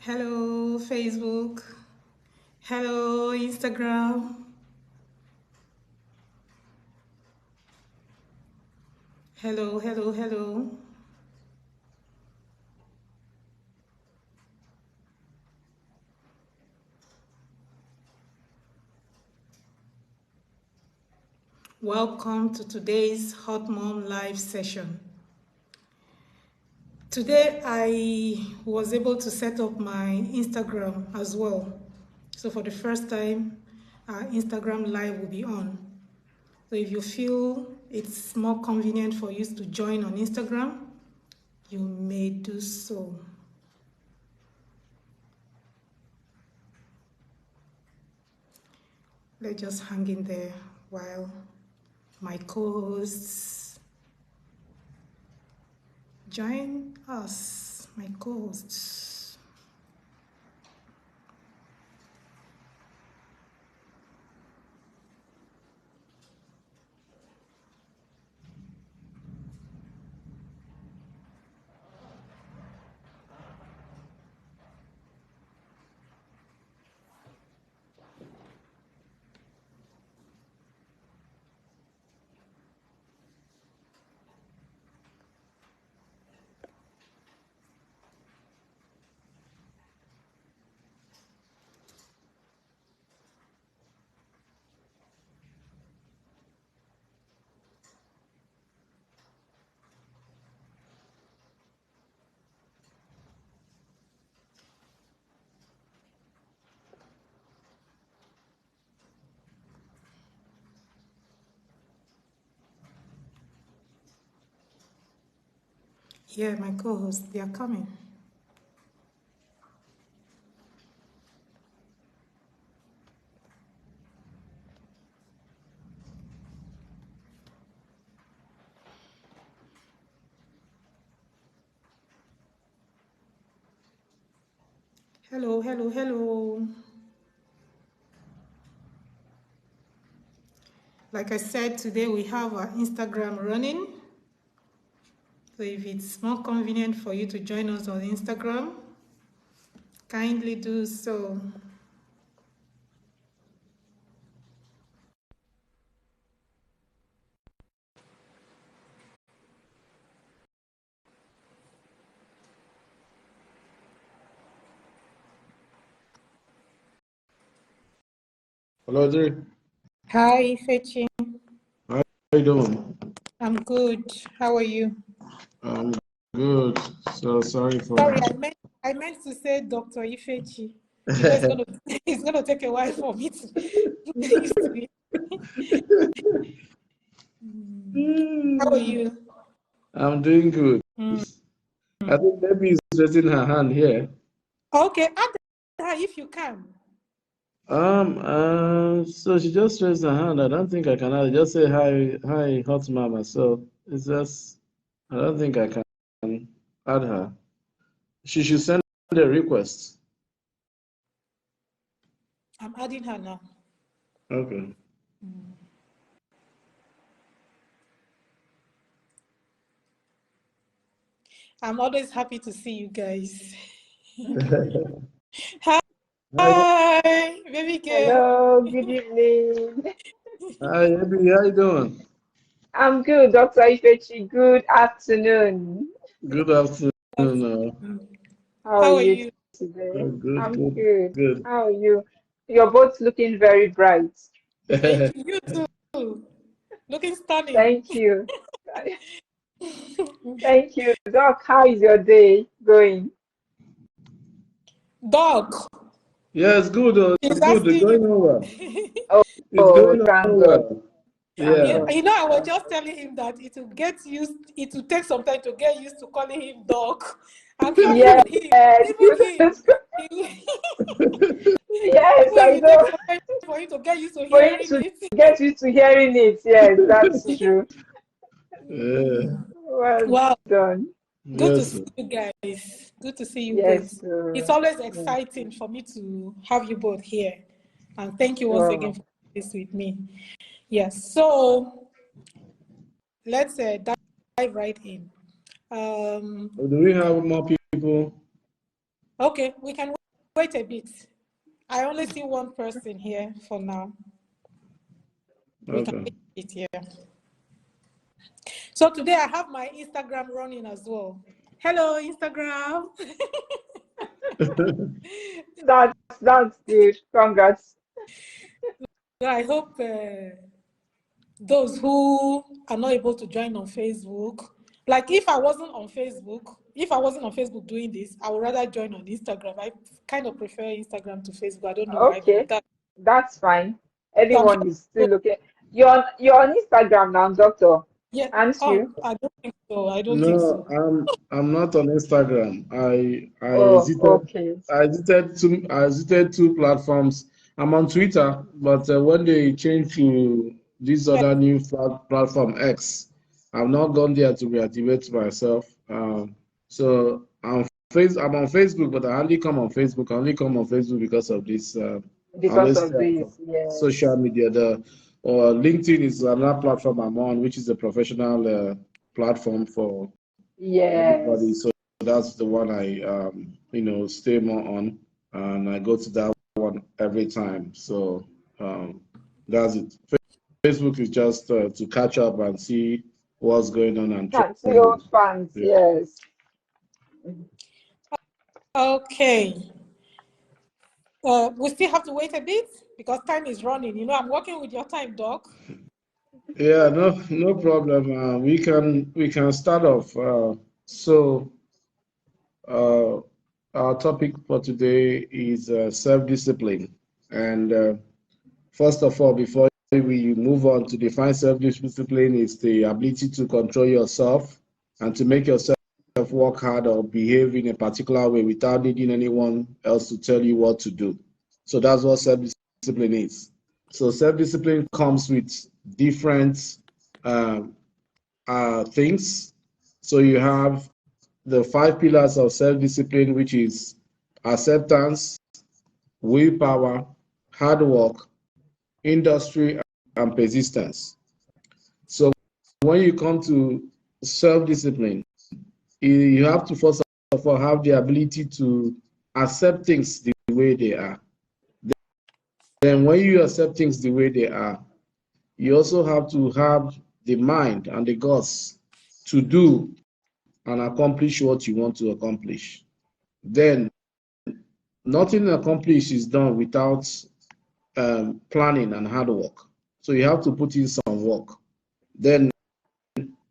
Hello, Facebook. Hello, Instagram. Hello, hello, hello. Welcome to today's Hot Mom Live session. Today, I was able to set up my Instagram as well. So for the first time, Instagram Live will be on. So if you feel it's more convenient for you to join on Instagram, you may do so. Let's just hang in there while my co-hosts join us, my co-hosts. Yeah, my co-hosts, they are coming. Hello, hello, hello. Like I said, today we have our Instagram running. So if it's more convenient for you to join us on Instagram, kindly do so. Hello, Jerry. Hi, Ifechi. How you doing? I'm good. How are you? I'm good. So sorry for. Sorry, I meant to say Dr. Ifechi. You know, it's gonna take a while for me to get used to it. How are you? I'm doing good. I think Debbie is raising her hand here. Okay, add her if you can. So she just raised her hand. I don't think I can add. Just say hi, hot mama. So it's just, I don't think I can add her. She should send a request. I'm adding her now. Okay. I'm always happy to see you guys. Hi, Hi, baby girl. Hello, good evening. Debbie. How you doing? I'm good, Dr. Ifechi. Good afternoon. Good afternoon. How are How are you you? today? Good, I'm good, good. good. How are you? You're both looking very bright. Thank you. You too. Looking stunning. Thank you. Thank you. Doc, how is your day going? Dog. Yeah, it's good. It's She's good. It's asking you. going on well. Oh, It's going thank on God. well. Thank Yeah. God. You know, I was just telling him that it will take some time to get used to calling him dog. I'm sure Yes, even him, yes, it I will take know. some time for him to get used to For you hearing to it. get used to hearing it, yes, that's true. Yeah. Well Wow, done. good to Yes. see you guys. Good to see you Yes, both. It's sir. always Yes. exciting for me to have you both here. And thank you once again for this with me. Yes, so let's dive right in. Do we have more people? Okay, we can wait a bit. I only see one person here for now. We can Okay. wait a bit here. So today I have my Instagram running as well. Hello, Instagram. That's good. Congrats. I hope those who are not able to join on Facebook, like if I wasn't on Facebook doing this, I would rather join on Instagram. I kind of prefer Instagram to Facebook. I don't know why, but Okay, that's fine. so I'm Anyone is sure. still okay. You're on Instagram now, Doctor. Yeah. Aren't Oh, you? I don't think so. I don't think No, so. I'm not on Instagram. I Oh, visited okay. I visited two platforms. I'm on Twitter, but when they changed to this Yeah. other new platform X, I've not gone there to reactivate myself. So I'm on Facebook, but I hardly come on Facebook. I only come on Facebook because of this. I Because always of stay on this, yes. social media. The or LinkedIn is another platform I'm on, which is a professional platform for everybody. Yes. So that's the one I stay more on, and I go to that one every time. So that's it. Facebook is just to catch up and see what's going on and Can't see old trending. fans, Yeah. yes. Okay. We still have to wait a bit because time is running. You know, I'm working with your time, Doc. Yeah, no problem. We can start off. So uh, our topic for today is self-discipline, and first of all, before we move on to define self-discipline, is the ability to control yourself and to make yourself work hard or behave in a particular way without needing anyone else to tell you what to do. So that's what self-discipline is. So self-discipline comes with different um, things. So you have the five pillars of self-discipline, which is acceptance, willpower, hard work, industry, and persistence. So when you come to self-discipline, you have to first of all have the ability to accept things the way they are. Then when you accept things the way they are, you also have to have the mind and the guts to do and accomplish what you want to accomplish. Then nothing accomplished is done without planning and hard work. So you have to put in some work. Then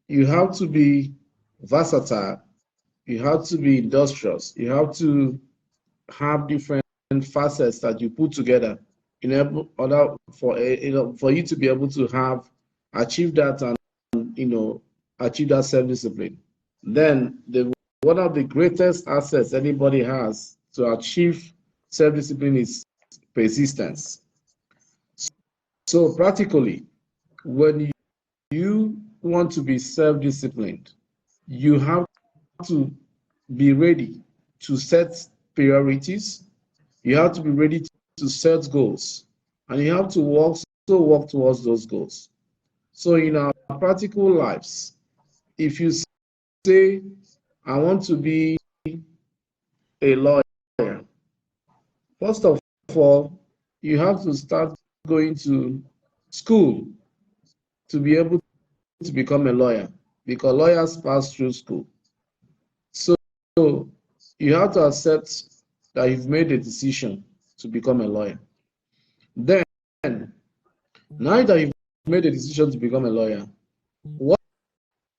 you have to be versatile. You have to be industrious. You have to have different facets that you put together in order for you to be able to achieve that and achieve that self-discipline. Then one of the greatest assets anybody has to achieve self-discipline is persistence. So practically, when you want to be self-disciplined, you have to be ready to set priorities. You have to be ready to set goals, and you have to work towards those goals. So in our practical lives, if you say, I want to be a lawyer, first of all, you have to start going to school to be able to become a lawyer because lawyers pass through school. So you have to accept that you've made a decision to become a lawyer. Then, now that you've made a decision to become a lawyer, what,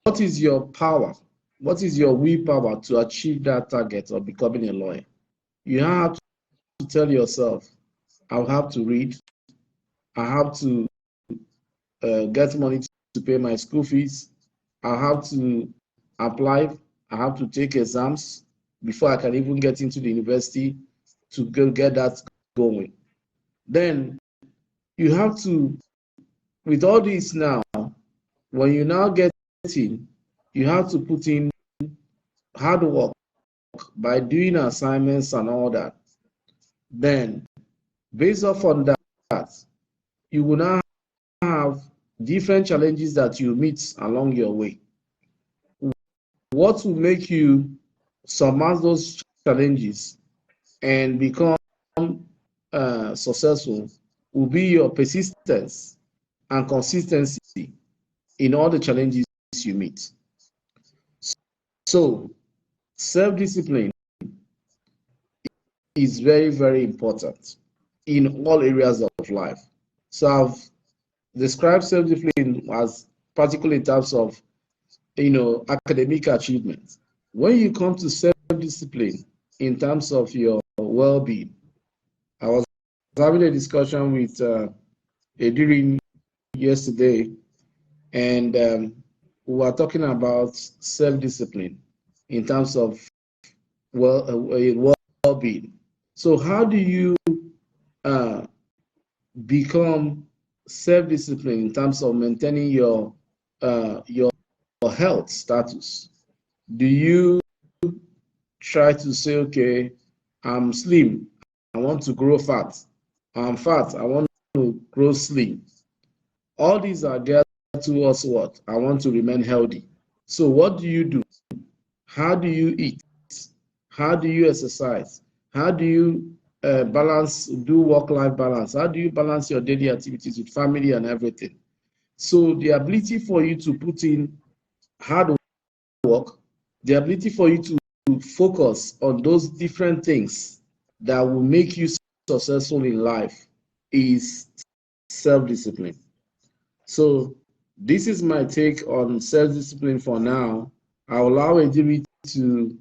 what is your power? What is your willpower to achieve that target of becoming a lawyer? You have to tell yourself, I'll have to read, I have to get money to pay my school fees, I have to apply, I have to take exams before I can even get into the university to go get that going. Then you have to, with all this now, when you now get in, you have to put in hard work by doing assignments and all that. Then, based off on that, you will now have different challenges that you meet along your way. What will make you surmount those challenges and become successful will be your persistence and consistency in all the challenges you meet. So, self-discipline is very, very important in all areas of life. So, I've described self-discipline as particularly in terms of academic achievement. When you come to self-discipline in terms of your well-being, I was having a discussion with Edirin yesterday, and we were talking about self-discipline in terms of well-being. So how do you uh, become self-disciplined in terms of maintaining your health status? Do you try to say, okay, I'm slim, I want to grow fat. I'm fat, I want to grow slim. All these are geared towards what? I want to remain healthy. So what do you do? How do you eat? How do you exercise? How do you do work-life balance? How do you balance your daily activities with family and everything? So the ability for you to put in hard work, the ability for you to focus on those different things that will make you successful in life is self-discipline. So this is my take on self-discipline for now. I'll allow Ejiri to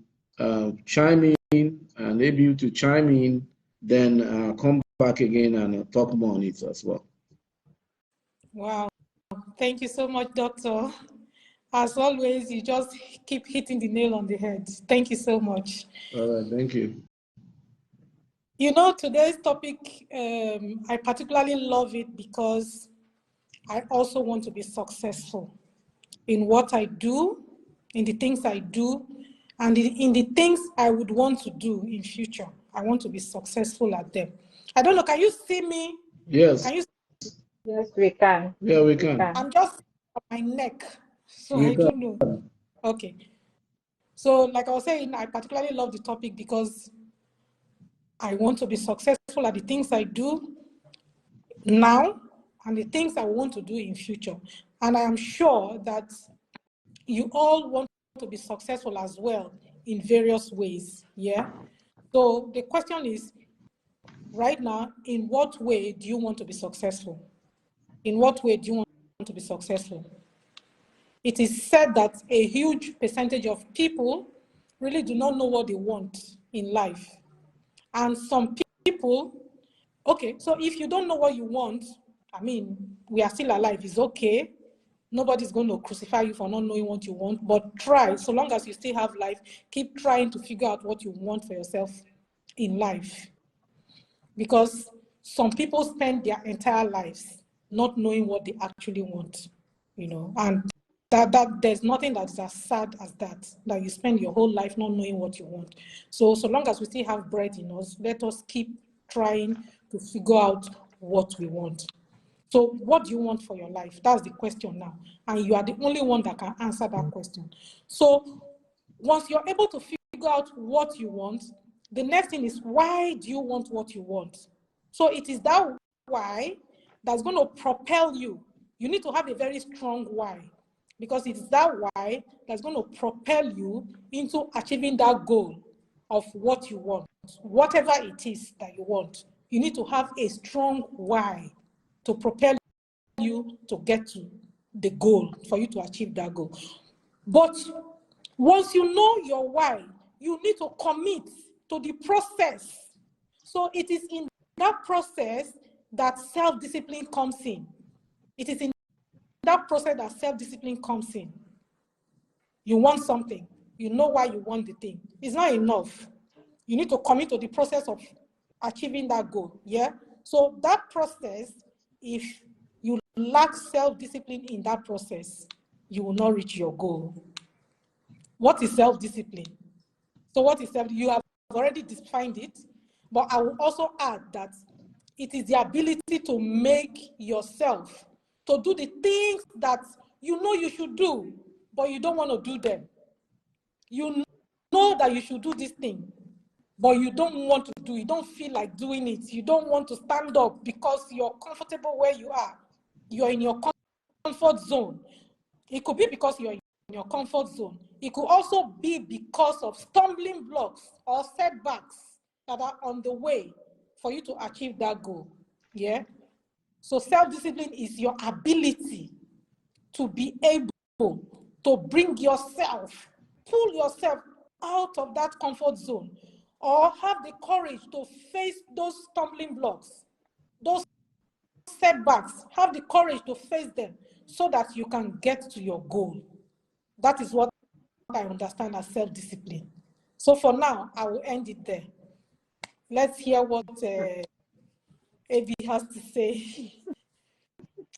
chime in, and maybe to chime in, then come back again and talk more on it as well. Wow. Thank you so much, Doctor. As always, you just keep hitting the nail on the head. Thank you so much. All right, thank you. Today's topic, I particularly love it because I also want to be successful in what I do, in the things I do, and in the things I would want to do in future. I want to be successful at them. I don't know, can you see me? Yes. Can you? Yes, we can. Yeah, we can. I'm just on my neck, so We I don't know. Okay. So like I was saying, I particularly love the topic because I want to be successful at the things I do now and the things I want to do in future. And I am sure that you all want to be successful as well in various ways, yeah? So the question is, right now, in what way do you want to be successful? In what way do you want to be successful? It is said that a huge percentage of people really do not know what they want in life. And some people, okay, so if you don't know what you want, I mean, we are still alive, it's okay. Nobody's going to crucify you for not knowing what you want, but try, so long as you still have life, keep trying to figure out what you want for yourself in life. Because some people spend their entire lives not knowing what they actually want, and that there's nothing that's as sad as that you spend your whole life not knowing what you want. So long as we still have breath in us, let us keep trying to figure out what we want. So what do you want for your life? That's the question now. And you are the only one that can answer that question. So once you're able to figure out what you want, the next thing is, why do you want what you want? So it is that why that's going to propel you. You need to have a very strong why, because it is that why that's going to propel you into achieving that goal of what you want. Whatever it is that you want, you need to have a strong why to propel you to get to the goal, for you to achieve that goal. But once you know your why, you need to commit to the process. So it is in that process that self-discipline comes in. It is in that process that self-discipline comes in. You want something, you know why you want the thing. It's not enough. You need to commit to the process of achieving that goal, yeah? So that process, if you lack self-discipline in that process, you will not reach your goal. What is self-discipline? So what is self-discipline? You have already defined it, but I will also add that it is the ability to make yourself to do the things that you know you should do, but you don't want to do them. You know that you should do this thing, but you don't want to do it. You don't feel like doing it. You don't want to stand up because you're comfortable where you are. You're in your comfort zone. It could be because you're in your comfort zone. It could also be because of stumbling blocks or setbacks that are on the way for you to achieve that goal. Yeah? So self-discipline is your ability to be able to bring yourself, pull yourself out of that comfort zone, or have the courage to face those stumbling blocks, those setbacks, have the courage to face them so that you can get to your goal. That is what I understand as self-discipline. So for now, I will end it there. Let's hear what AB has to say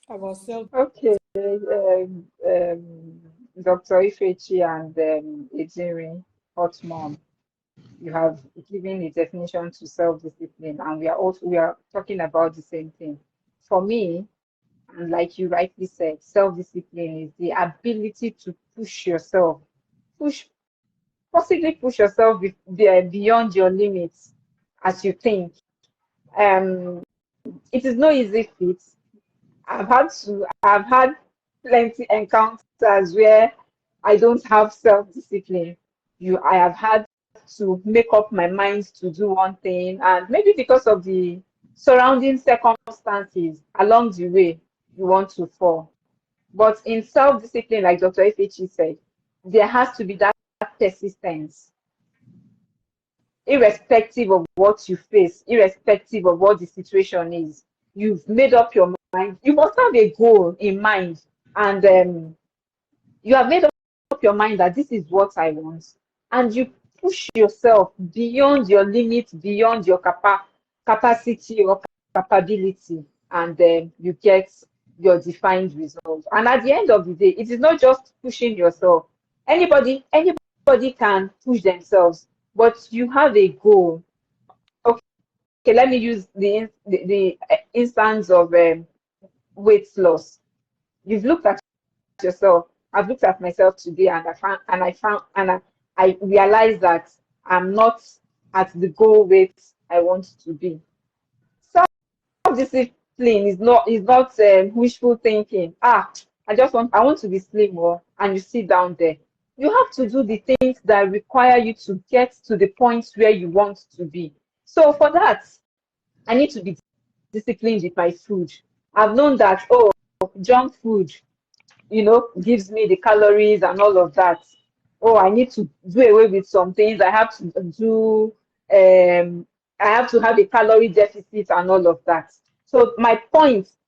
about self. Okay, Dr. Ifechi and Ejiri, hot mom, you have given a definition to self-discipline, and we are talking about the same thing. For me, and like you rightly said, self-discipline is the ability to push possibly push yourself beyond your limits as you think. It is no easy feat. I've had plenty encounters where I don't have self-discipline. I have had to make up my mind to do one thing, and maybe because of the surrounding circumstances along the way, you want to fall. But in self-discipline, like Dr. Ifechi said, there has to be that persistence, irrespective of what you face, irrespective of what the situation is. You've made up your mind. You must have a goal in mind, and you have made up your mind that this is what I want, and you push yourself beyond your limits, beyond your capacity or capability, and then you get your defined result. And at the end of the day, it is not just pushing yourself. Anybody can push themselves, but you have a goal. Okay, let me use the instance of weight loss. You've looked at yourself. I've looked at myself today, and I realized that I'm not at the goal weight I want to be. Self-discipline is not wishful thinking. I want to be slim, and you sit down there. You have to do the things that require you to get to the point where you want to be. So for that, I need to be disciplined with my food. I've known that, junk food, gives me the calories and all of that. Oh, I need to do away with some things. I have to have a calorie deficit and all of that. So my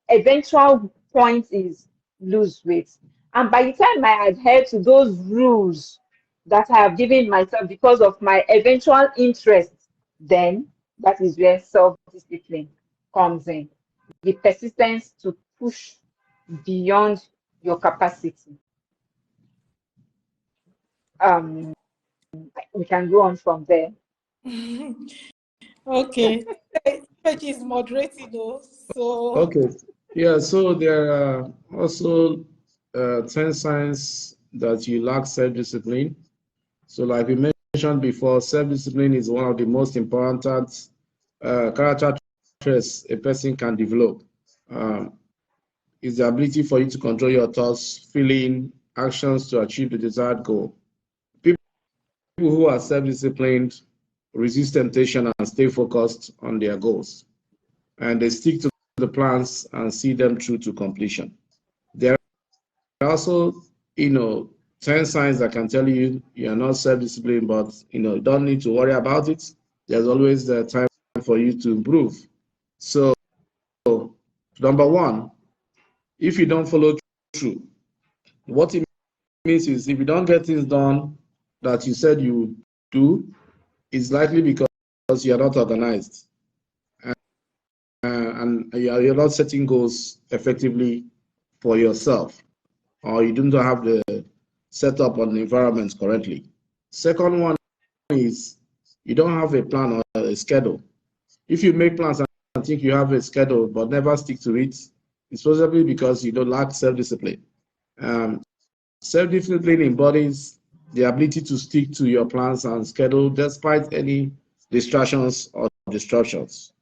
eventual point is lose weight. And by the time I adhere to those rules that I have given myself because of my eventual interest, then that is where self-discipline comes in. The persistence to push beyond your capacity. We can go on from there. Okay. Ifechi is moderating though. So Okay. Yeah, so there are also 10 signs that you lack self-discipline. So like we mentioned before, self-discipline is one of the most important character traits a person can develop. It's the ability for you to control your thoughts, feeling, actions to achieve the desired goal. People who are self-disciplined resist temptation and stay focused on their goals. And they stick to the plans and see them through to completion. There are also, 10 signs that can tell you you're not self-disciplined, but, you don't need to worry about it. There's always the time for you to improve. So, number one, if you don't follow through, what it means is if you don't get things done that you said you would do, it's likely because you're not organized. And you're not setting goals effectively for yourself, or you don't have the setup on the environment correctly. Second one is you don't have a plan or a schedule. If you make plans and think you have a schedule but never stick to it, it's possibly because you don't lack self-discipline. Self-discipline embodies the ability to stick to your plans and schedule despite any distractions or disruptions.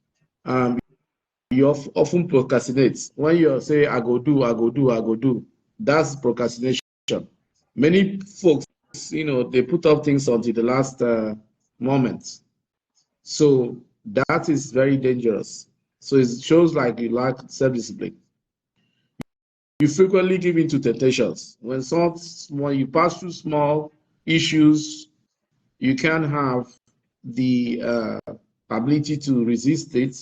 You often procrastinate. When you say, I go do, I go do, I go do, that's procrastination. Many folks, they put off things until the last moment. So that is very dangerous. So it shows like you lack self-discipline. You frequently give in to temptations. When you pass through small issues, you can have the ability to resist it,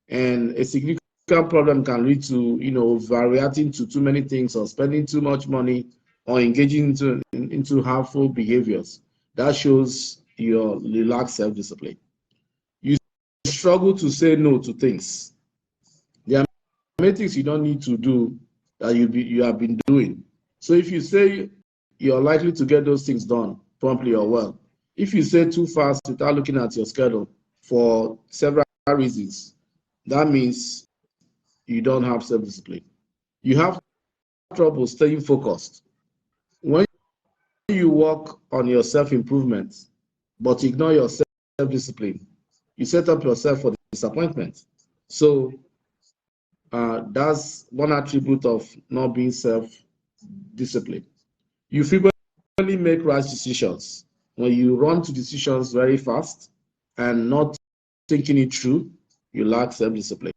and a significant problem can lead to overreacting to too many things, or spending too much money, or engaging into harmful behaviors. That shows your relaxed self-discipline. You struggle to say no to things. There are many things you don't need to do that you have been doing. So if you say you're likely to get those things done promptly or well, if you say too fast without looking at your schedule for several reasons, that means you don't have self-discipline. You have trouble staying focused. When you work on your self-improvement but ignore your self-discipline, you set up yourself for disappointment. So that's one attribute of not being self-disciplined. You frequently make rash decisions. When you run to decisions very fast and not thinking it through, you lack self-discipline.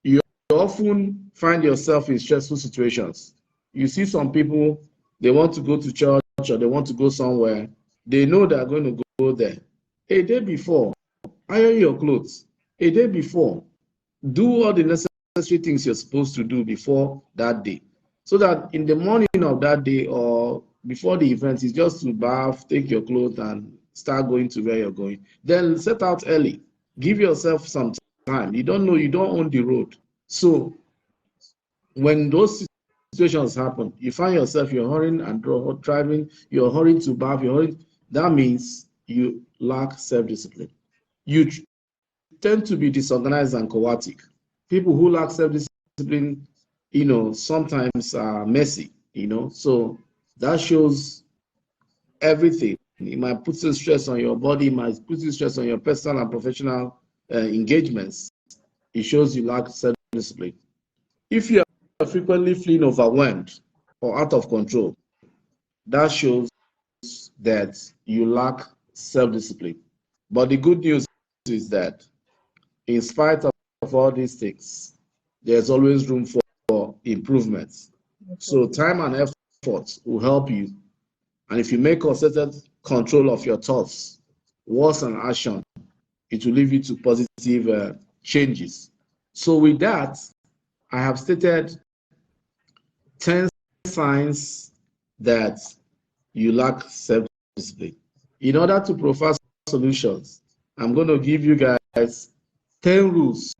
You often find yourself in stressful situations. You see some people, they want to go to church or they want to go somewhere. They know they're going to go there. A day before, iron your clothes. A day before, do all the necessary things you're supposed to do before that day, so that in the morning of that day or before the event, is just to bath, take your clothes, and start going to where you're going. Then set out early. Give yourself some time. You don't know, you don't own the road. So when those situations happen, you find yourself, you're hurrying and driving, you're hurrying to bath, that means you lack self-discipline. You tend to be disorganized and chaotic. People who lack self-discipline, sometimes are messy, so that shows everything. It might put some stress on your body, it might put some stress on your personal and professional engagements. It shows you lack self-discipline. If you are frequently feeling overwhelmed or out of control, that shows that you lack self-discipline. But the good news is that in spite of all these things, there's always room for improvements. So time and effort will help you. And if you make concerted control of your thoughts, words, and action, it will lead you to positive changes. So with that, I have stated 10 signs that you lack self-discipline. In order to provide solutions, I'm going to give you guys 10 rules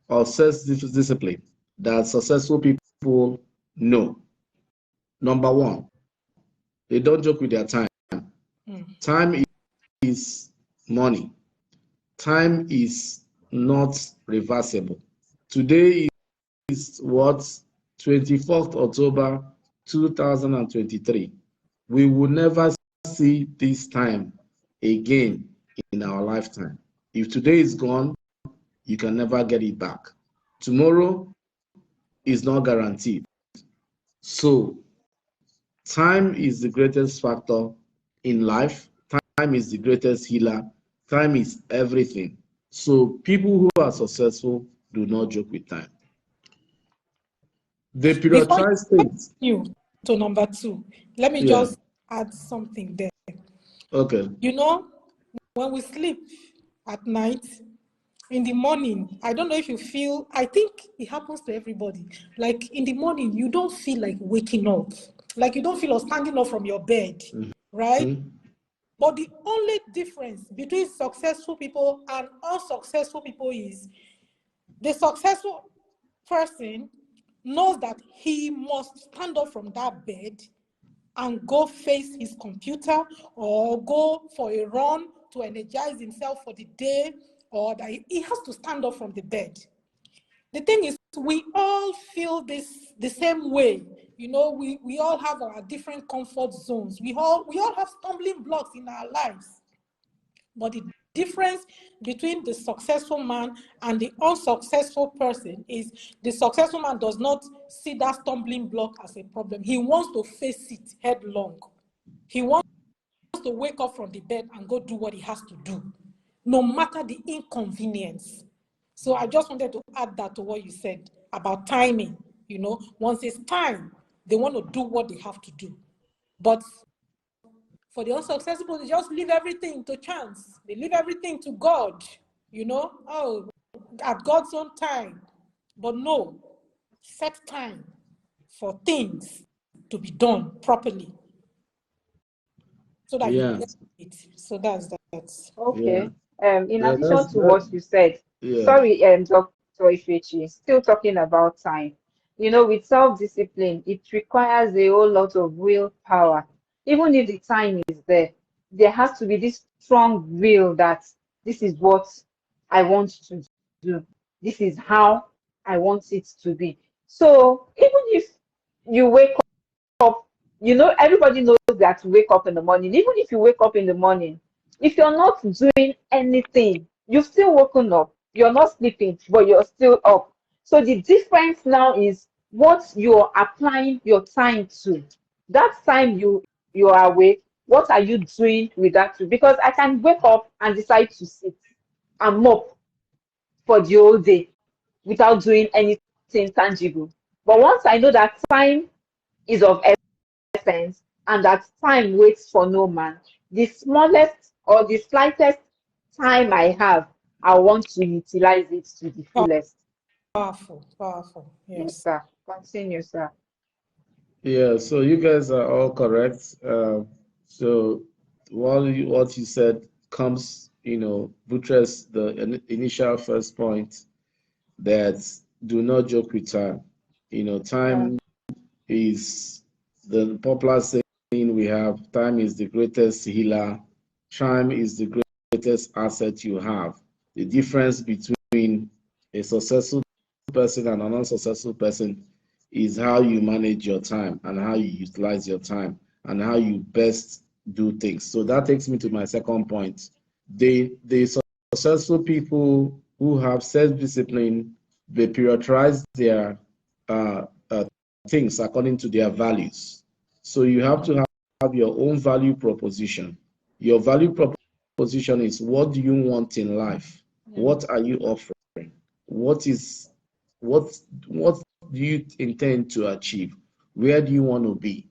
of self-discipline that successful people know. Number one, they don't joke with their time. Time is money. Time is not reversible. Today is what? 24th October 2023. We will never see this time again in our lifetime. If today is gone, you can never get it back. Tomorrow is not guaranteed. So time is the greatest factor in life. Time is the greatest healer. Time is everything. So people who are successful do not joke with time. They prioritize things. You to number 2, let me just add something there. Okay. When we sleep at night, in the morning, I don't know if you feel, I think it happens to everybody. Like in the morning, you don't feel like waking up. Like you don't feel like standing up from your bed, right? But the only difference between successful people and unsuccessful people is the successful person knows that he must stand up from that bed and go face his computer or go for a run to energize himself for the day, or that he has to stand up from the bed. The thing is, we all feel this the same way. We all have our different comfort zones. We all have stumbling blocks in our lives. But the difference between the successful man and the unsuccessful person is the successful man does not see that stumbling block as a problem. He wants to face it headlong. He wants to wake up from the bed and go do what he has to do, no matter the inconvenience. So I just wanted to add that to what you said about timing. You know, once it's time, they want to do what they have to do. But for the unsuccessful, they just leave everything to chance. They leave everything to God, you know, oh, at God's own time. But no, set time for things to be done properly so that you Yeah, get it. So that's that. Okay. In yeah, addition to what you said, yeah, sorry, Dr. Ifechi, still talking about time. You know, with self-discipline, it requires a whole lot of willpower. Even if the time is there, there has to be this strong will that this is what I want to do. This is how I want it to be. So even if you wake up, you know, everybody knows that to wake up in the morning. Even if you wake up in the morning, if you're not doing anything, you've still woken up. You're not sleeping, but you're still up. So the difference now is what you're applying your time to. That time you are awake, what are you doing with that? Because I can wake up and decide to sit and mop for the whole day without doing anything tangible. But once I know that time is of essence and that time waits for no man, the smallest or the slightest time I have, I want to utilize it to the fullest. Powerful, powerful. Yes, Yes. sir. Continue, sir. yeah. So you guys are all correct. So what you said comes, buttress the initial first point that do not joke with time. Yeah. Time is the popular saying we have, time is the greatest healer. Time is the greatest asset you have. The difference between a successful person and an unsuccessful person is how you manage your time and how you utilize your time and how you best do things. So that takes me to my second point. The successful people who have self-discipline, they prioritize their uh, uh, things according to their values. So you have to have your own value proposition. Your value proposition is, what do you want in life? What are you offering? What is what do you intend to achieve? Where do you want to be?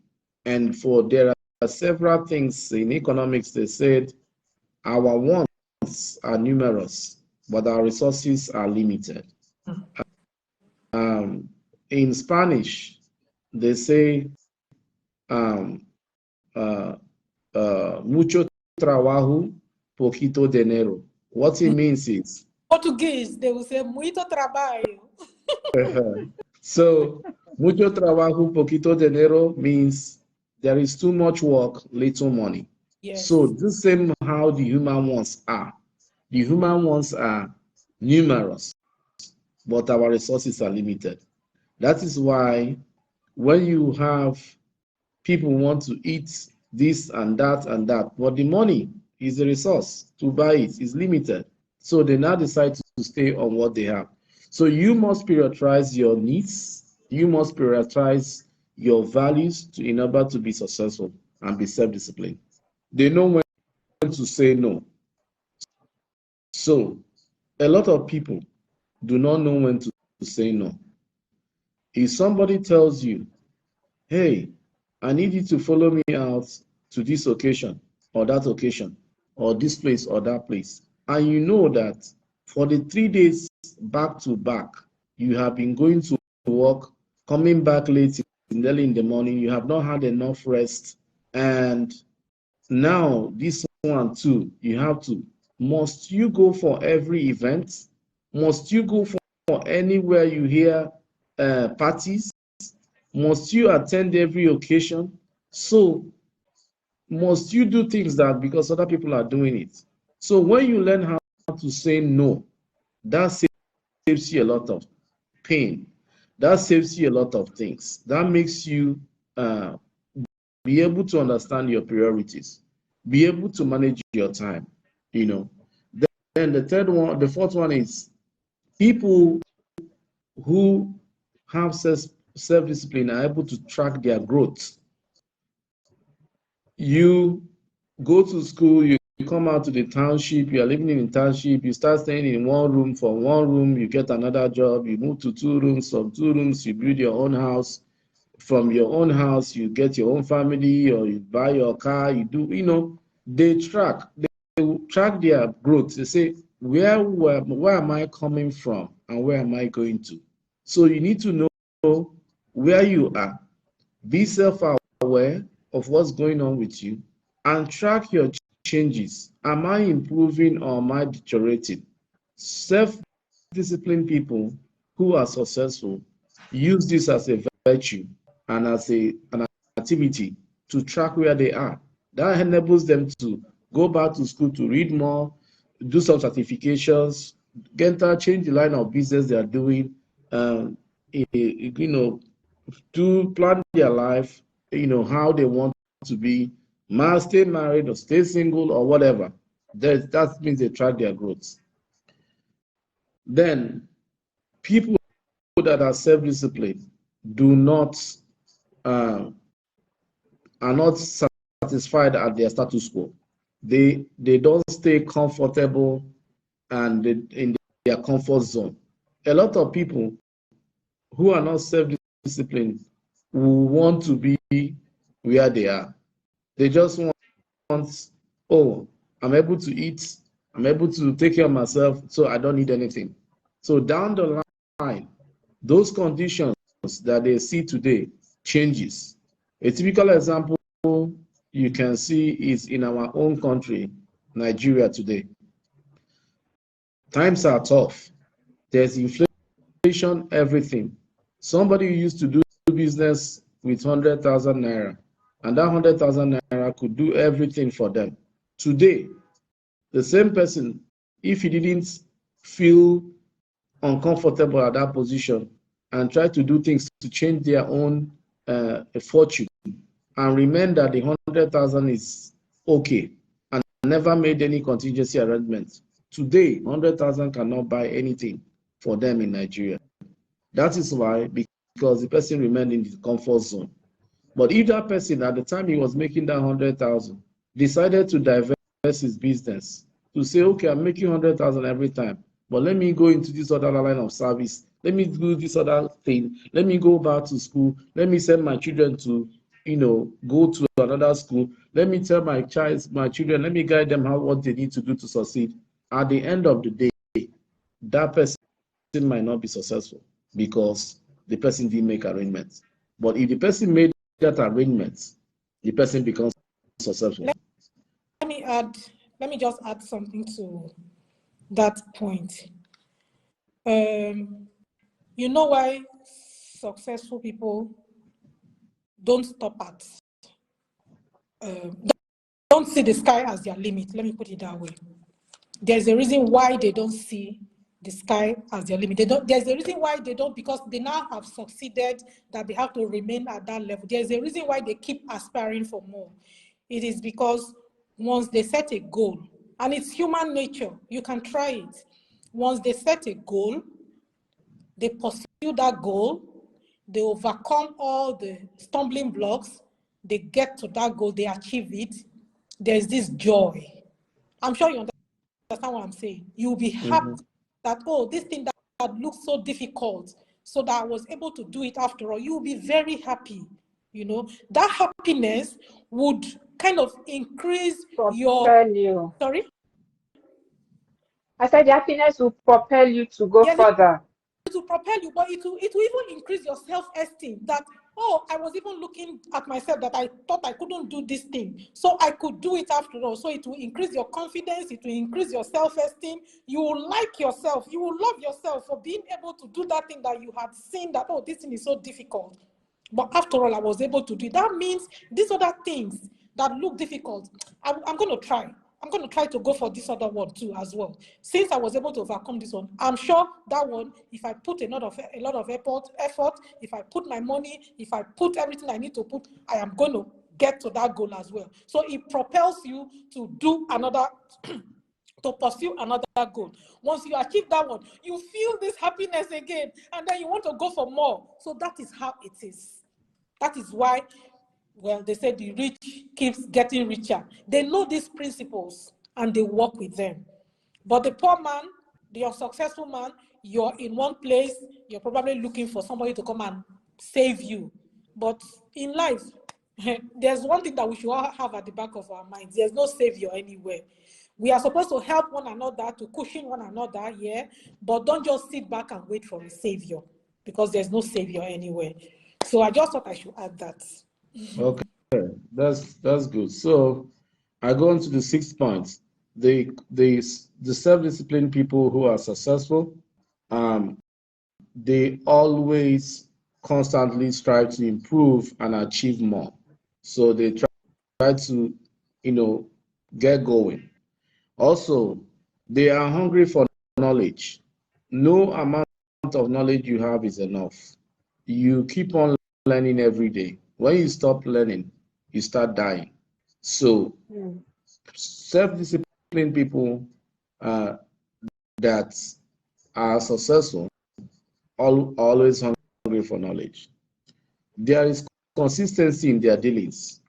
And there are several things in economics. They said our wants are numerous, but our resources are limited. In Spanish, they say um, uh, mucho trabajo, poquito dinero. What it means is, Portuguese, they will say muito trabalho. so mucho trabajo, poquito dinero means there is too much work, little money. So Yes. this same how the human wants are. The human wants are numerous, but our resources are limited. That is why when you have people want to eat this and that, but the money is the resource to buy it is limited. So they now decide to stay on what they have. So you must prioritize your needs. You must prioritize your values in order to be successful and be self-disciplined. They know when to say no. So a lot of people do not know when to say no. If somebody tells you, hey, I need you to follow me out to this occasion or that occasion or this place or that place, and you know that for the 3 days back to back, you have been going to work, coming back late early in the morning, you have not had enough rest, and now this one too, you have to. Must you go for every event? Must you go for anywhere you hear parties? Must you attend every occasion? So must you do things that because other people are doing it? So when you learn how to say no, that saves you a lot of pain. That saves you a lot of things. That makes you be able to understand your priorities, be able to manage your time, you know. Then the fourth one is people who have self-discipline are able to track their growth. You go to school, you come out to the township, you are living in a township, you start staying in one room. From one room, you get another job, you move to 2 rooms, from 2 rooms, you build your own house. From your own house, you get your own family, or you buy your car, you do, they track their growth. They say, where am I coming from and where am I going to? So you need to know where you are, be self-aware of what's going on with you, and track your changes. Am I improving or am I deteriorating? Self-disciplined people who are successful use this as a virtue and as an activity to track where they are. That enables them to go back to school to read more, do some certifications, change the line of business they are doing, to plan their life, how they want to be, stay married or stay single or whatever. That means they track their growth. Then people that are self-disciplined are not satisfied at their status quo. They don't stay comfortable and in their comfort zone. A lot of people who are not self-disciplined will want to be where they are. They just want, oh, I'm able to eat, I'm able to take care of myself, so I don't need anything. So down the line, those conditions that they see today changes. A typical example you can see is in our own country, Nigeria today. Times are tough. There's inflation, everything. Somebody who used to do business with 100,000 naira, and that 100,000 naira could do everything for them. Today, the same person, if he didn't feel uncomfortable at that position and try to do things to change their own fortune and remain that the 100,000 is okay and never made any contingency arrangements, today 100,000 cannot buy anything for them in Nigeria. That is why, because the person remained in the comfort zone. But if that person at the time he was making that 100,000 decided to divest his business, to say, okay, I'm making 100,000 every time, but let me go into this other line of service, let me do this other thing, let me go back to school, let me send my children to go to another school, let me tell my children, let me guide them what they need to do to succeed. At the end of the day, that person might not be successful because the person didn't make arrangements. But if the person made that arrangement, the person becomes successful. Let me just add something to that point. You know why successful people don't stop at don't see the sky as their limit. Let me put it that way. There's a reason why they don't see the sky as their limit. There's a reason why they don't, because they now have succeeded, that they have to remain at that level. There's a reason why they keep aspiring for more. It is because once they set a goal, and it's human nature, you can try it. Once they set a goal, they pursue that goal, they overcome all the stumbling blocks, they get to that goal, they achieve it. There's this joy. I'm sure you understand what I'm saying. You'll be happy that, oh, this thing that looks so difficult, so that I was able to do it after all. You'll be very happy. That happiness would kind of increase you. Sorry? I said the happiness will propel you to go further. It will propel you, but it will even increase your self-esteem that, oh, I was even looking at myself that I thought I couldn't do this thing, so I could do it after all. So it will increase your confidence, it will increase your self-esteem. You will like yourself, you will love yourself for being able to do that thing that you had seen that, oh, this thing is so difficult, but after all, I was able to do it. That means these other things that look difficult, I'm going to try. I'm going to try to go for this other one too as well. Since I was able to overcome this one, I'm sure that one, if I put a lot of effort, if I put my money, if I put everything I need to put, I am going to get to that goal as well. So it propels you to do another to pursue another goal. Once you achieve that one, you feel this happiness again, and then you want to go for more. So that is how it is. That is why, well, they say the rich keeps getting richer. They know these principles and they work with them. But the poor man, the unsuccessful man, you're in one place, you're probably looking for somebody to come and save you. But in life, there's one thing that we should all have at the back of our minds. There's no savior anywhere. We are supposed to help one another, to cushion one another, yeah, but don't just sit back and wait for a savior, because there's no savior anywhere. So I just thought I should add that. Okay, that's good. So I go on to the sixth point. The self-disciplined people who are successful, um, they always constantly strive to improve and achieve more. So they try to, get going. Also, they are hungry for knowledge. No amount of knowledge you have is enough. You keep on learning every day. When you stop learning, you start dying. So, self-disciplined people that are successful always hungry for knowledge. There is consistency in their dealings.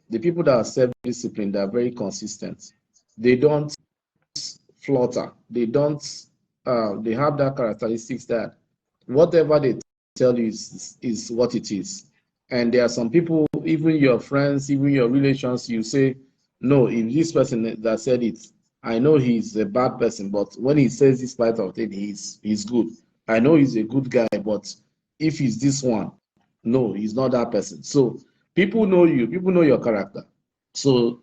The people that are self-disciplined are very consistent. They don't flutter. They don't. They have that characteristics that whatever they tell you is what it is. And there are some people, even your friends, even your relations, you say, no, if this person that said it, I know he's a bad person, but when he says this part of thing, he's good. I know he's a good guy, but if he's this one, no, he's not that person. So people know you, people know your character. So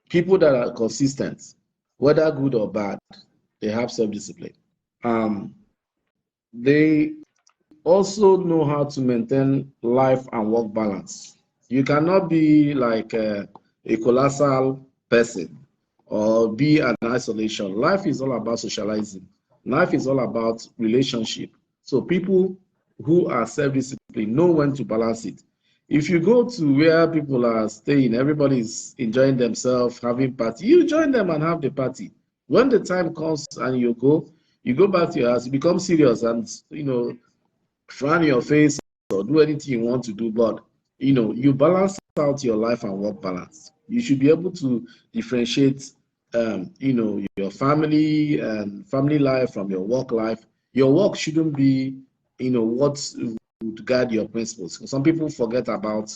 people that are consistent, whether good or bad, they have self-discipline. They also know how to maintain life and work balance. You cannot be like a colossal person or be an isolation. Life is all about socializing. Life is all about relationship. So people who are self-disciplined know when to balance it. If you go to where people are staying, everybody's enjoying themselves, having party, you join them and have the party. When the time comes and you go back to your house, you become serious and, frown your face or do anything you want to do, but you balance out your life and work balance. You should be able to differentiate your family and family life from your work life. Your work shouldn't be what would guide your principles. Some people forget about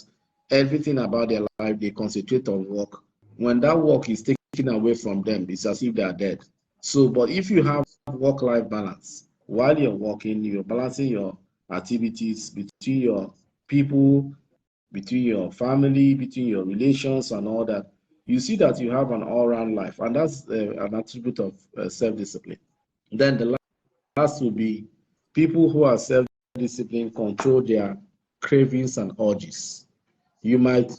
everything about their life. They concentrate on work. When that work is taken away from them, it's as if they are dead. So, but if you have work-life balance, while you're working, you're balancing your activities between your people, between your family, between your relations and all that, you see that you have an all-round life, and that's an attribute of self-discipline. Then the last will be people who are self-disciplined control their cravings and urges. You might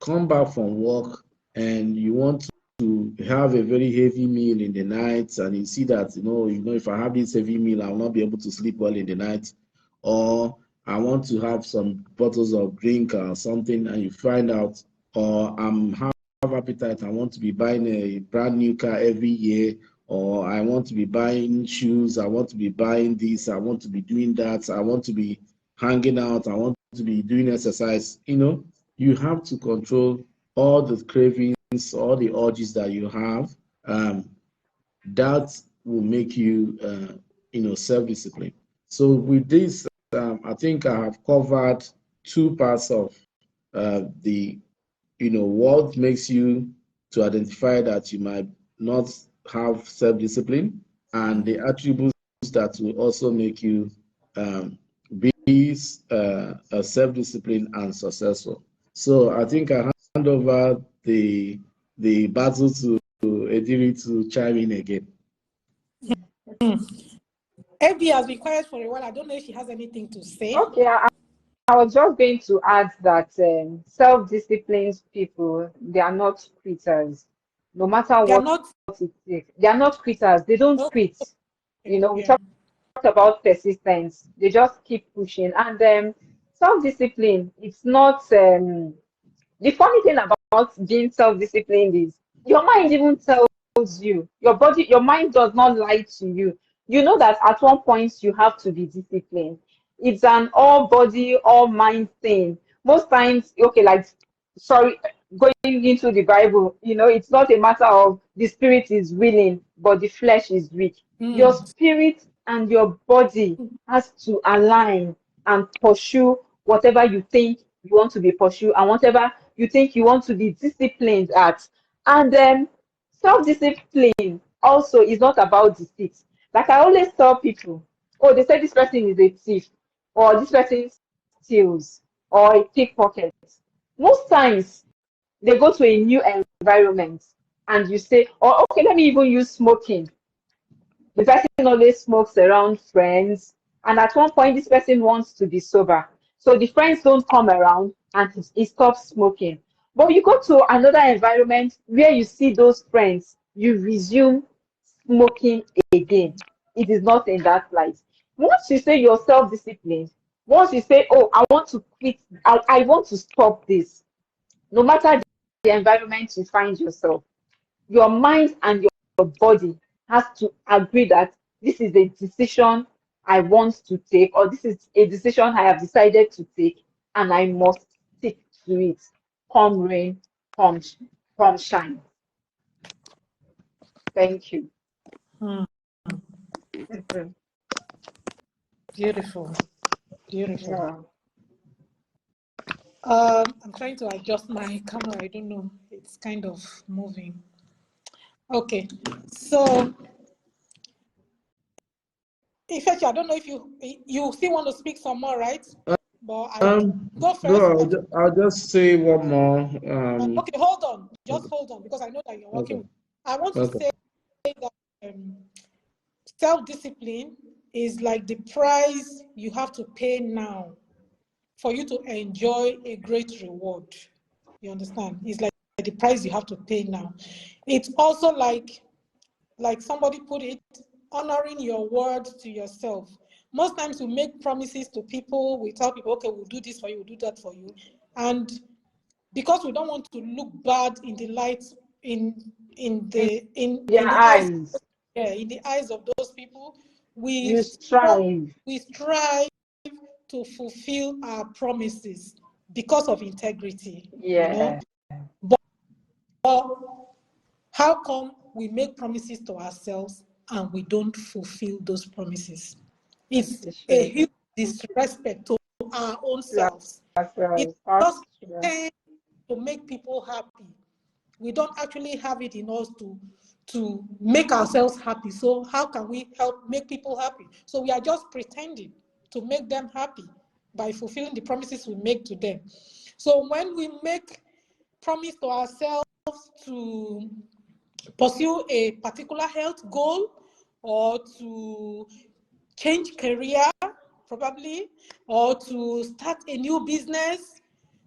come back from work and you want to have a very heavy meal in the night, and you see that if I have this heavy meal, I will not be able to sleep well in the night, or I want to have some bottles of drink or something, and you find out, or have appetite, I want to be buying a brand new car every year, or I want to be buying shoes, I want to be buying this, I want to be doing that, I want to be hanging out, I want to be doing exercise. You have to control all the cravings, all the urges that you have. That will make you, self-discipline. So with this, I think I have covered two parts of the, what makes you to identify that you might not have self-discipline, and the attributes that will also make you be self-disciplined and successful. So I think I hand over the battle to Ediri to chime in again. Abby has been quiet for a while. I don't know if she has anything to say. Okay, I was just going to add that self-disciplined people, they are not quitters. No matter what it takes, they are not quitters. They don't quit. We talked about persistence. They just keep pushing. And self-discipline, it's not. The funny thing about being self-disciplined is your mind even tells you. Your mind does not lie to you. You know that at one point you have to be disciplined. It's an all body, all mind thing. Most times, okay, like, sorry, going into the Bible, it's not a matter of the spirit is willing, but the flesh is weak. Your spirit and your body has to align and pursue whatever you think you want to be pursued and whatever you think you want to be disciplined at. And self-discipline also is not about deceit. Like I always tell people, oh, they say this person is a thief, or this person steals, or a pickpocket. Most times they go to a new environment and you say, oh, okay, let me even use smoking. The person always smokes around friends, and at one point this person wants to be sober. So the friends don't come around and he stops smoking. But you go to another environment where you see those friends, you resume smoking again. It is not in that light. Once you say you're self-disciplined, once you say, oh, I want to quit, I want to stop this, no matter the environment you find yourself, your mind and your body has to agree that this is a decision I want to take, or this is a decision I have decided to take, and I must stick to it. Come rain, come shine. Thank you. Beautiful. Beautiful. Yeah. I'm trying to adjust my camera. I don't know. It's kind of moving. Okay. So, Ifechi, I don't know if you still want to speak some more, right? But I go first. No, I'll just say one more. Okay, hold on. Just hold on, because I know that you're working. Okay. I want to say that self-discipline is like the price you have to pay now for you to enjoy a great reward. You understand? It's like the price you have to pay now. It's also like somebody put it, honoring your word to yourself. Most times we make promises to people, we tell people, okay, we'll do this for you, we'll do that for you. And because we don't want to look bad in the light, in the eyes. in the eyes of those people, we strive to fulfill our promises because of integrity. Yeah. But how come we make promises to ourselves and we don't fulfill those promises? It's a huge disrespect to our own selves. It's just to make people happy. We don't actually have it in us to make ourselves happy. So how can we help make people happy? So we are just pretending to make them happy by fulfilling the promises we make to them. So when we make promise to ourselves to pursue a particular health goal, or to change career, probably, or to start a new business,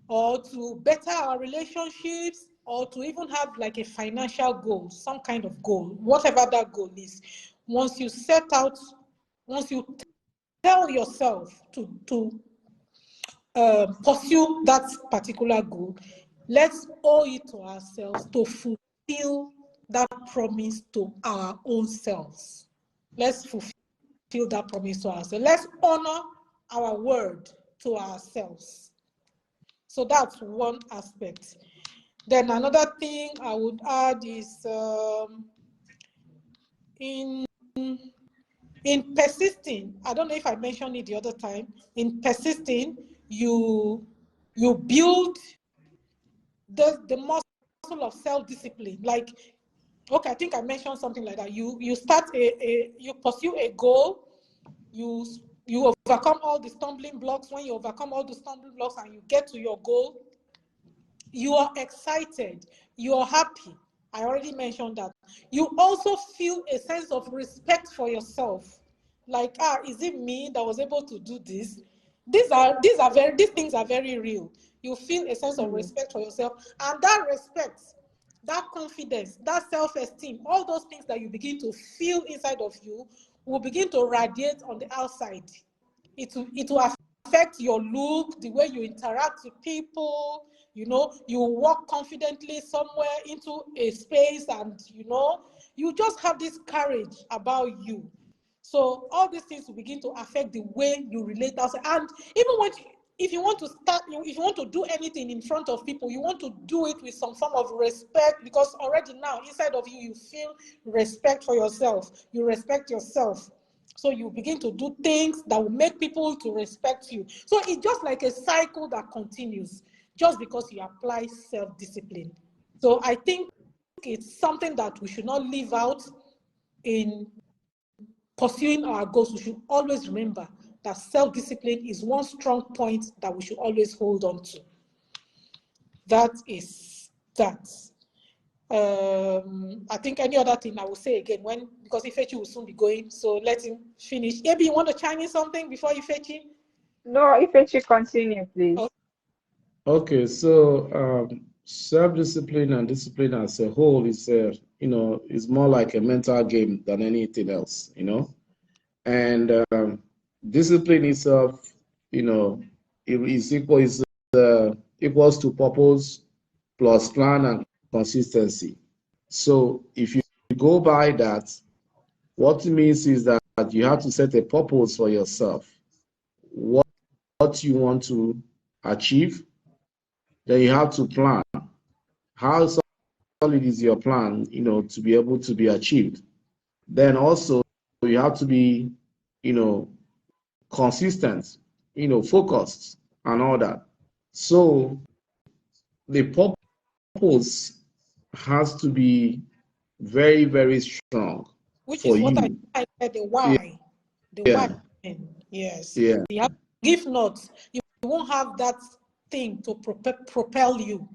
or to better our relationships, or to even have like a financial goal, some kind of goal, whatever that goal is. Once you tell yourself to pursue that particular goal, let's owe it to ourselves to fulfill that promise to our own selves. Let's fulfill that promise to ourselves. Let's honor our word to ourselves. So that's one aspect. Then another thing I would add is in persisting. I don't know if I mentioned it the other time. In persisting, you build the muscle of self-discipline. Like, okay, I think I mentioned something like that. You you pursue a goal, you overcome all the stumbling blocks. When you overcome all the stumbling blocks and you get to your goal, you are excited, you are happy. I already mentioned that. You also feel a sense of respect for yourself. Like, is it me that was able to do this? These things are very real. You feel a sense of respect for yourself, and that respect, that confidence, that self-esteem, all those things that you begin to feel inside of you will begin to radiate on the outside. It will affect your look, the way you interact with people. You know, you walk confidently somewhere into a space, and you just have this courage about you. So all these things will begin to affect the way you relate outside. And even if you want to start, if you want to do anything in front of people, you want to do it with some form of respect, because already now inside of you, you feel respect for yourself. You respect yourself. So you begin to do things that will make people to respect you. So it's just like a cycle that continues just because you apply self-discipline. So I think it's something that we should not leave out in pursuing our goals. We should always remember that self-discipline is one strong point that we should always hold on to. That is that. I think any other thing I will say again because Ifechi will soon be going, so let him finish. Maybe you want to chime in something before Ifechi? No, Ifechi, continue, please. Okay, so self-discipline and discipline as a whole is is more like a mental game than anything else, and discipline itself, it is equals to purpose plus plan and consistency. So if you go by that, what it means is that you have to set a purpose for yourself, what you want to achieve. Then you have to plan. How solid is your plan, to be able to be achieved? Then also you have to be, consistent, focused and all that. So the purpose has to be very, very strong Which for is what you. I said, the why. The Yeah. why. Yes. Yeah. If not, you won't have that thing to propel you.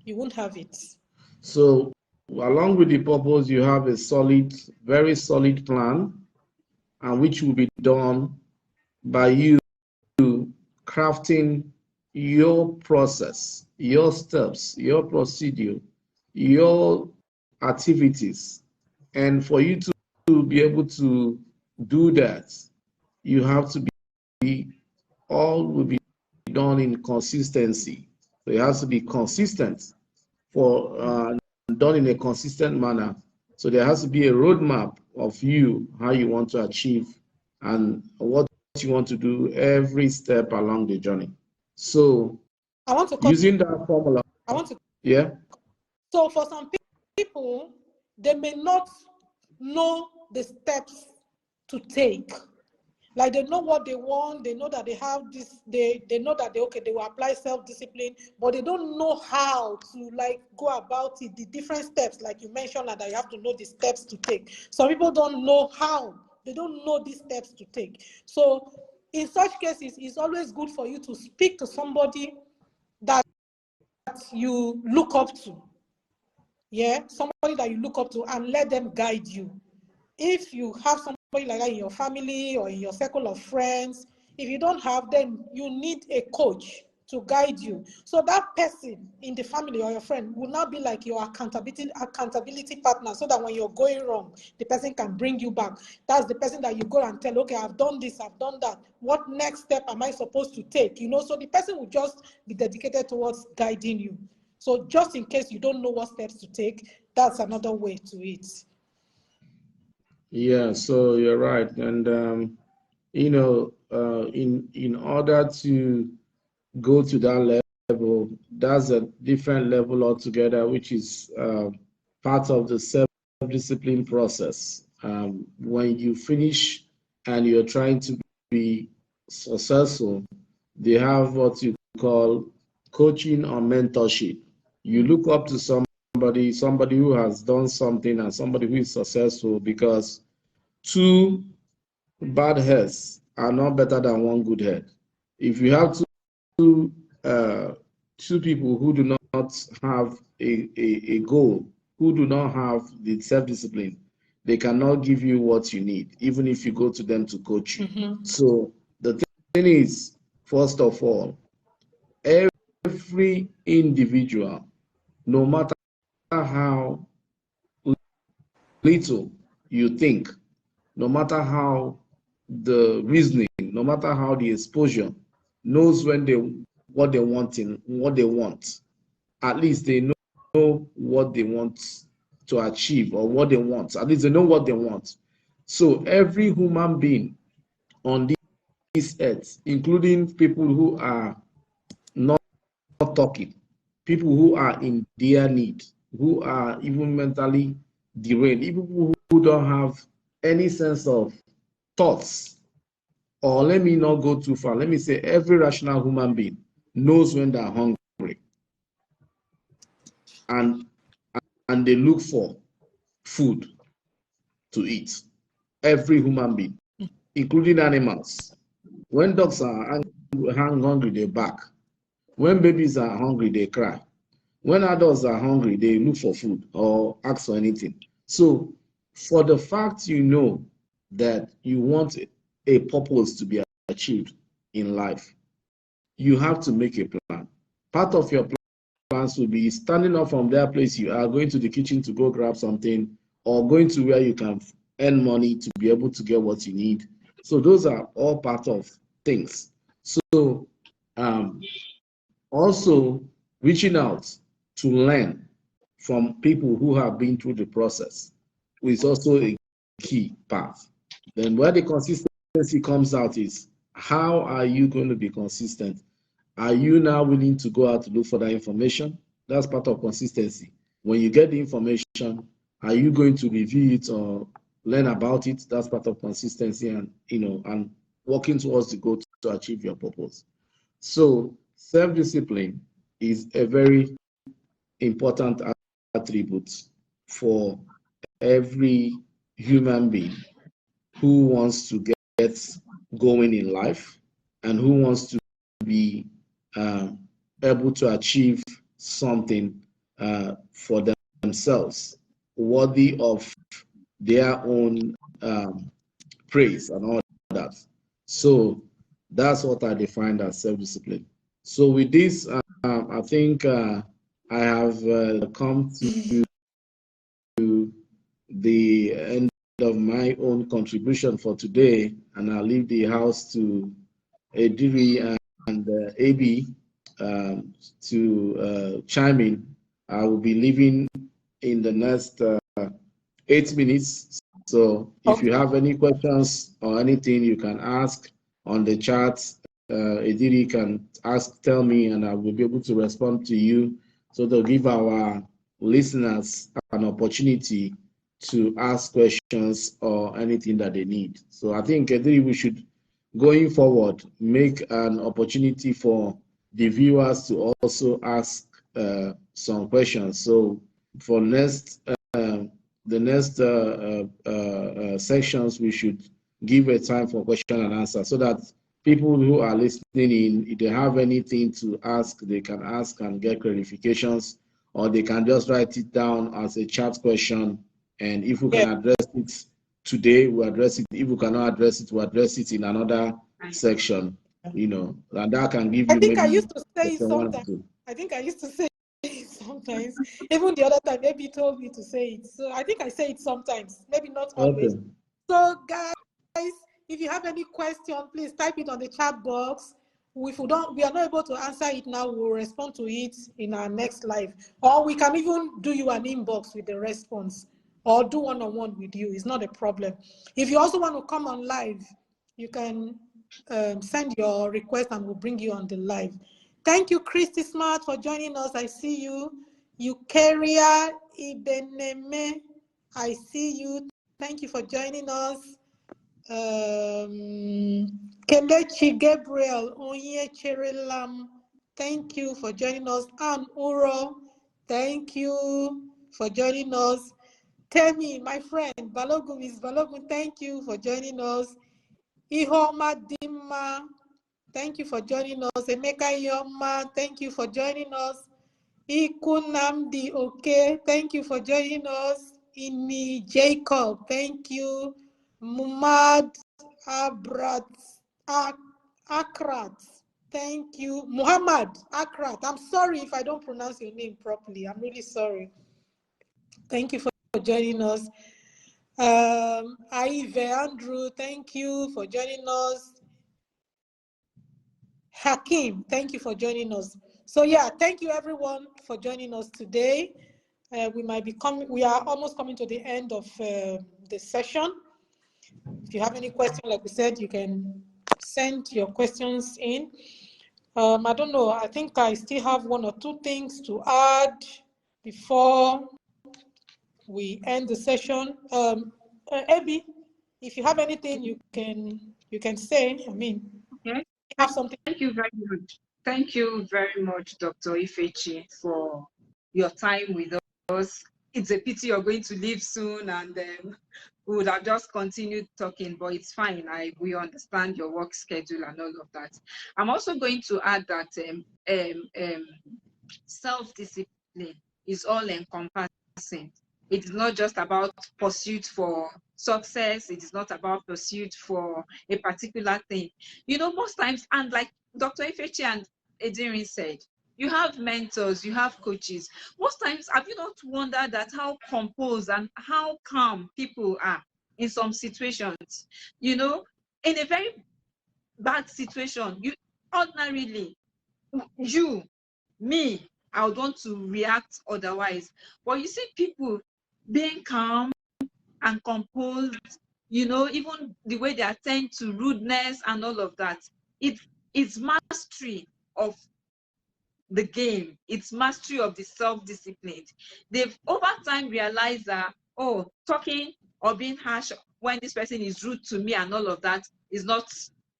You won't have it. So along with the purpose, you have a solid, very solid plan, and which will be done by you crafting your process, your steps, your procedure, your activities. And for you to be able to do that, you have to all will be done in consistency. So it has to be consistent for done in a consistent manner. So there has to be a roadmap of you, how you want to achieve and what you want to do every step along the journey. So I want to using that formula. Yeah. So for some people, they may not know the steps to take. Like they know what they want, they know that they have this, they know that they will apply self-discipline, but they don't know how to go about it, the different steps, like you mentioned, that you have to know the steps to take. Some people don't know how, they don't know these steps to take. So in such cases, it's always good for you to speak to somebody that you look up to. Yeah, somebody that you look up to, and let them guide you. If you have somebody like that in your family or in your circle of friends, if you don't have, then you need a coach to guide you. So that person in the family or your friend will now be like your accountability partner, so that when you're going wrong, the person can bring you back. That's the person that you go and tell, okay, I've done this, I've done that. What next step am I supposed to take? So the person will just be dedicated towards guiding you. So just in case you don't know what steps to take, that's another way to it. Yeah, so you're right. And, in order to go to that level, that's a different level altogether, which is part of the self-discipline process. When you finish and you're trying to be successful, they have what you call coaching or mentorship. You look up to somebody who has done something and somebody who is successful, because two bad heads are not better than one good head. If you have two people who do not have a goal, who do not have the self-discipline, they cannot give you what you need, even if you go to them to coach you. Mm-hmm. So the thing is, first of all, every individual, no matter how little you think, no matter how the reasoning, no matter how the exposure, knows what they want. At least they know what they want to achieve or what they want. At least they know what they want. So every human being on this earth, including people who are not talking, people who are in their need, who are even mentally derailed, even people who don't have any sense of thoughts, or let me not go too far. Let me say every rational human being knows when they're hungry, and they look for food to eat. Every human being, including animals. When dogs are hungry, they bark. When babies are hungry, they cry. When adults are hungry, they look for food or ask for anything. So, for the fact you know that you want a purpose to be achieved in life, you have to make a plan. Part of your plans will be standing up from that place you are, going to the kitchen to go grab something, or going to where you can earn money to be able to get what you need. So those are all part of things. So also reaching out to learn from people who have been through the process is also a key part. Then where the consistency comes out is, how are you going to be consistent? Are you now willing to go out to look for that information? That's part of consistency. When you get the information, are you going to review it or learn about it? That's part of consistency, and and working towards the goal to achieve your purpose. So self-discipline is a very important attribute for every human being who wants to get going in life and who wants to be able to achieve something for themselves, worthy of their own praise and all that. So that's what I define as self-discipline. So with this, I think I have come to the end of my own contribution for today, and I'll leave the house to Ediri and AB to chime in. I will be leaving in the next 8 minutes. So if you have any questions or anything, you can ask on the chat. Ediri can tell me, and I will be able to respond to you. So to give our listeners an opportunity to ask questions or anything that they need. So I think, Ediri, we should, going forward, make an opportunity for the viewers to also ask some questions. So for the next sections, we should give a time for question and answer, so that people who are listening in, if they have anything to ask, they can ask and get clarifications, or they can just write it down as a chat question. And if we can address it today, we'll address it. If we cannot address it, we'll address it in another section, and that can give you I think maybe I used to say it one or sometimes. two. I think I used to say it sometimes. Even the other time, maybe you told me to say it. So I think I say it sometimes, maybe not always. Okay. So guys, if you have any question, please type it on the chat box. If we are not able to answer it now, we'll respond to it in our next live. Or we can even do you an inbox with the response, or do one-on-one with you. It's not a problem. If you also want to come on live, you can send your request and we'll bring you on the live. Thank you, Christy Smart, for joining us. I see you. Eukaria Ibeneme, I see you. Thank you for joining us. Kelechi Gabriel Onye Cherelam, thank you for joining us. Ann Uro, thank you for joining us. Temi, my friend, Balogun is Balogun, thank you for joining us. Ihoma Dimma, thank you for joining us. Emeka Yoma, thank you for joining us. Ikunamdi Okay, thank you for joining us. Ini Jacob, thank you. Mumad Abrat Akrat, thank you. Muhammad Akrat, I'm sorry if I don't pronounce your name properly. I'm really sorry. Thank you for joining us. Ive Andrew, thank you for joining us. Hakeem, thank you for joining us. So yeah, thank you everyone for joining us today. We are almost coming to the end of the session. If you have any questions, like we said, you can send your questions in. I don't know, I think I still have one or two things to add before we end the session. Abby, if you have anything you can say, I mean, Okay. you have something. Thank you very much. Thank you very much, Dr. Ifechi, for your time with us. It's a pity you're going to leave soon, and we would have just continued talking, but it's fine. We understand your work schedule and all of that. I'm also going to add that self-discipline is all encompassing. It is not just about pursuit for success. It is not about pursuit for a particular thing. You know, most times, and like Dr. Ifechi and Edirin said, you have mentors, you have coaches. Most times, have you not wondered that how composed and how calm people are in some situations? You know, in a very bad situation, you ordinarily, me, I would want to react otherwise. But you see people being calm and composed, you know, even the way they attend to rudeness and all of that. It's mastery of the game. It's mastery of the self-discipline. They've over time realized that, oh, talking or being harsh when this person is rude to me and all of that is not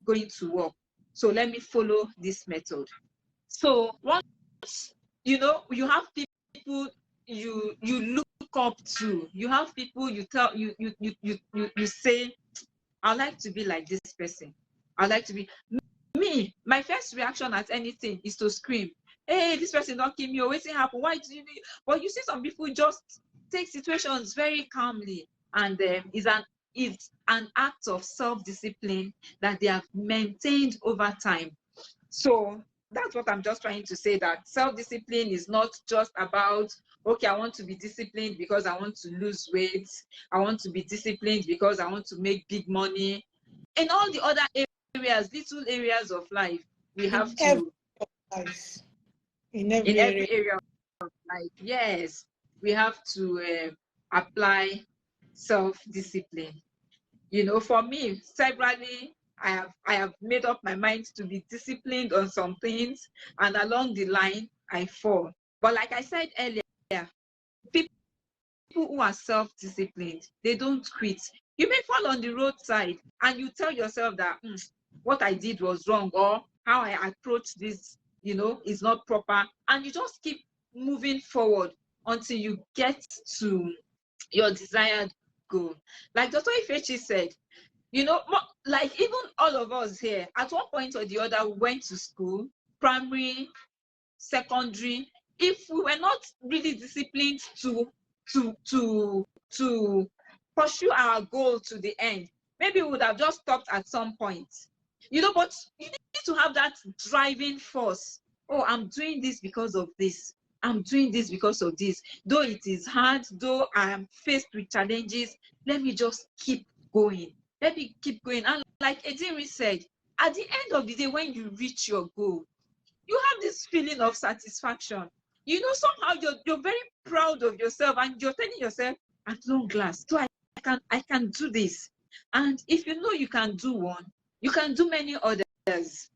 going to work. So let me follow this method. So once, you know, you have people you look up to, you have people you say, I like to be like this person. I like to be me. My first reaction at anything is to scream, hey, this person not kill me, or what's happen? Why do you need? But you see some people just take situations very calmly, and it's an act of self-discipline that they have maintained over time. So that's what I'm just trying to say, that self-discipline is not just about, okay, I want to be disciplined because I want to lose weight. I want to be disciplined because I want to make big money. In all the other areas, little areas of life, we have to, in in every every area. area of life, yes, we have to apply self-discipline. You know, for me, severally, I have made up my mind to be disciplined on some things, and along the line, I fall. But like I said earlier, people who are self-disciplined, they don't quit. You may fall on the roadside and you tell yourself that what I did was wrong, or how I approach this, you know, is not proper, and you just keep moving forward until you get to your desired goal. Like Dr. Ifechi said, you know, like even all of us here, at one point or the other, we went to school, primary, secondary. If we were not really disciplined to pursue our goal to the end, maybe we would have just stopped at some point. You know, but you need to have that driving force. Oh, I'm doing this because of this. I'm doing this because of this. Though it is hard, though I am faced with challenges, let me just keep going. Let me keep going. And like Ediri said, at the end of the day, when you reach your goal, you have this feeling of satisfaction. You know, somehow you're very proud of yourself, and you're telling yourself, at long last, so I can do this. And if you know you can do one, you can do many others.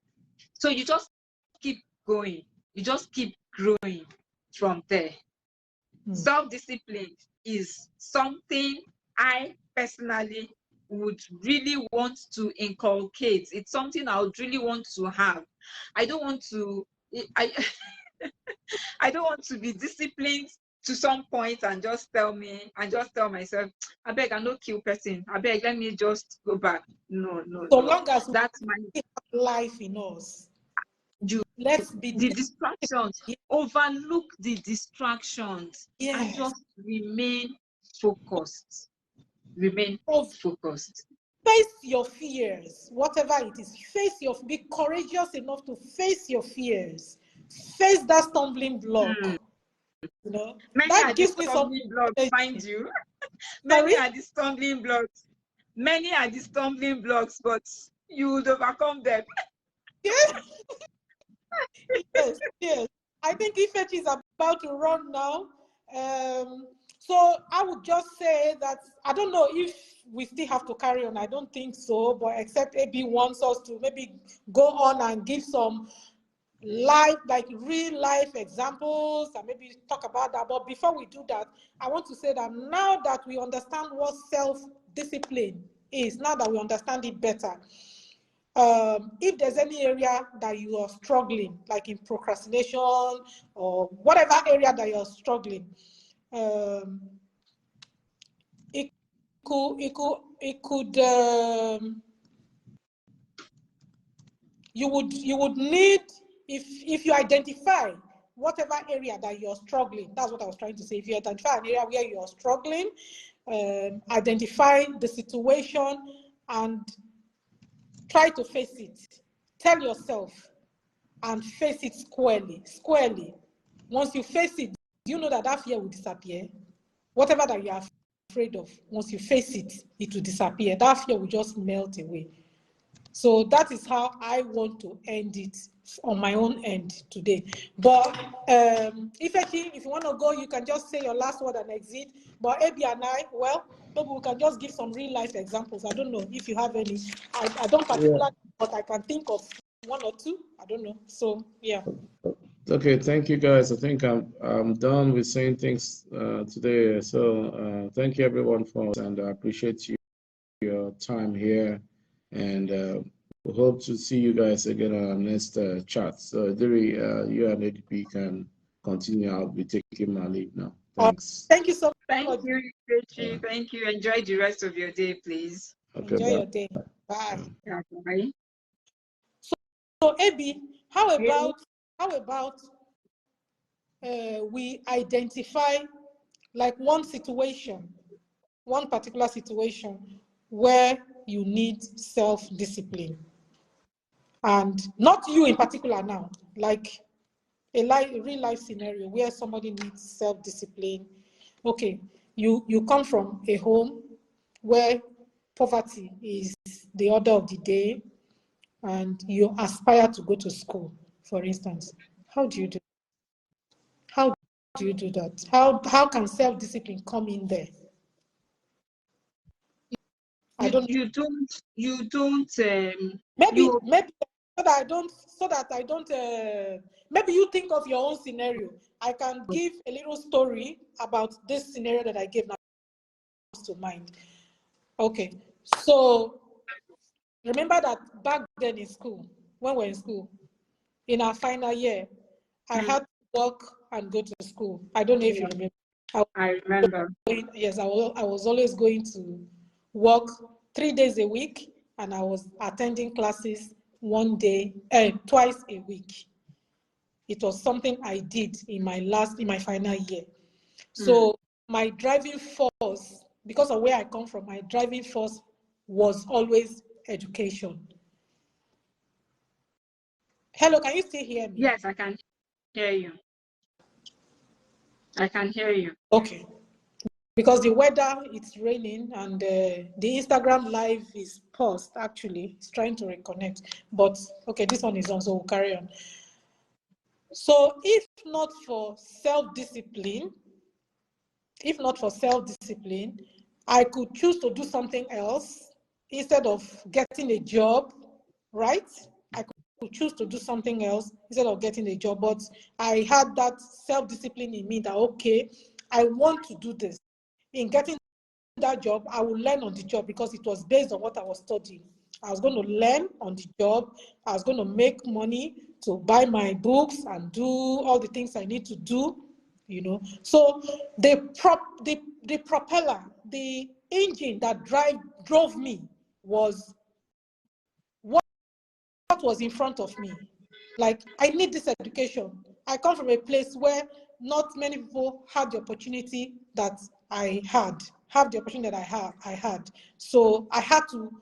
So you just keep going. You just keep growing from there. Self-discipline is something I personally would really want to inculcate. It's something I would really want to have. I don't want to, I don't want to be disciplined to some point and just tell myself, I beg, I no kill person. I beg, let me just go back. No. So long as That's my life in us. You, Let's be the distractions, overlook the distractions, yes. and just remain focused. Face your fears, whatever it is. Be courageous enough to face your fears. Face that stumbling block. You know, that gives me some blocks, mind you. Many are the stumbling blocks. Many are the stumbling blocks, but you would overcome them. Yes. Yes, yes. I think Ifechi is about to run now. So I would just say that I don't know if we still have to carry on. I don't think so, but except AB wants us to maybe go on and give some life, like real life examples, and maybe talk about that. But before we do that, I want to say that now that we understand what self-discipline is, now that we understand it better, if there's any area that you are struggling, like in procrastination or whatever area that you're struggling, um, it could you would need, if you identify whatever area that you're struggling, that's what I was trying to say. If you identify an area where you're struggling, identify the situation and try to face it. Tell yourself and face it squarely. Once you face it, do you know that that fear will disappear? Whatever that you are afraid of, once you face it, it will disappear. That fear will just melt away. So that is how I want to end it on my own end today. But Ifechi, if you want to go, you can just say your last word and exit. But Abby and I, well, maybe we can just give some real life examples. I don't know if you have any. I don't particularly, but I can think of one or two. I don't know. So yeah. Okay, thank you guys. I think I'm done with saying things today. So thank you everyone and I appreciate your time here, and we hope to see you guys again on our next chat. So Diri, you and ADP can continue. I'll be taking my leave now. Thanks. Thank you so Thank much. you, Ifechi. Thank you. Enjoy the rest of your day, please. Okay, Enjoy bye. your day. Bye. Yeah, bye. So Abby, how about we identify like one particular situation where you need self-discipline, and not you in particular now, like a real life scenario where somebody needs self-discipline. Okay, you come from a home where poverty is the order of the day, and you aspire to go to school, for instance. How do you do? How do you do that? How can self-discipline come in there? I don't know. You don't Maybe you so that I don't maybe you think of your own scenario. I can give a little story about this scenario that I gave now to mind. Okay. So remember that back then in school, when we're in school, in our final year, I had to work and go to school. I don't know if you remember. I remember. Yes, I was always going to work 3 days a week, and I was attending classes twice a week. It was something I did in my final year. So my driving force, because of where I come from, my driving force was always education. Hello, can you still hear me? Yes, I can hear you. I can hear you. Okay. Because the weather, it's raining, and the Instagram live is paused, actually. It's trying to reconnect. But, okay, this one is on, so we'll carry on. So if not for self-discipline, I could choose to do something else instead of getting a job, right? I could choose to do something else instead of getting a job. But I had that self-discipline in me that, okay, I want to do this. In getting that job, I will learn on the job because it was based on what I was studying. I was going to learn on the job. I was going to make money to buy my books and do all the things I need to do, you know. So the propeller, the engine that drove me was what was in front of me. Like, I need this education. I come from a place where not many people had the opportunity that I had, have the opportunity that I had. So I had to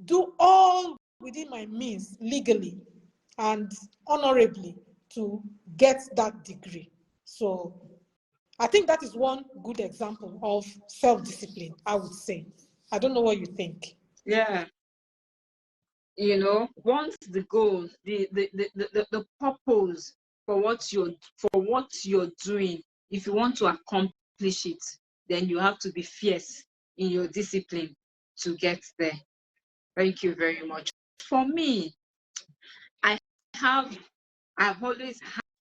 do all within my means legally and honorably to get that degree. So I think that is one good example of self-discipline, I would say. I don't know what you think. Yeah. you know, once the goal, the purpose for what you're doing, if you want to accomplish it, then you have to be fierce in your discipline to get there. Thank you very much. For me, I have I've always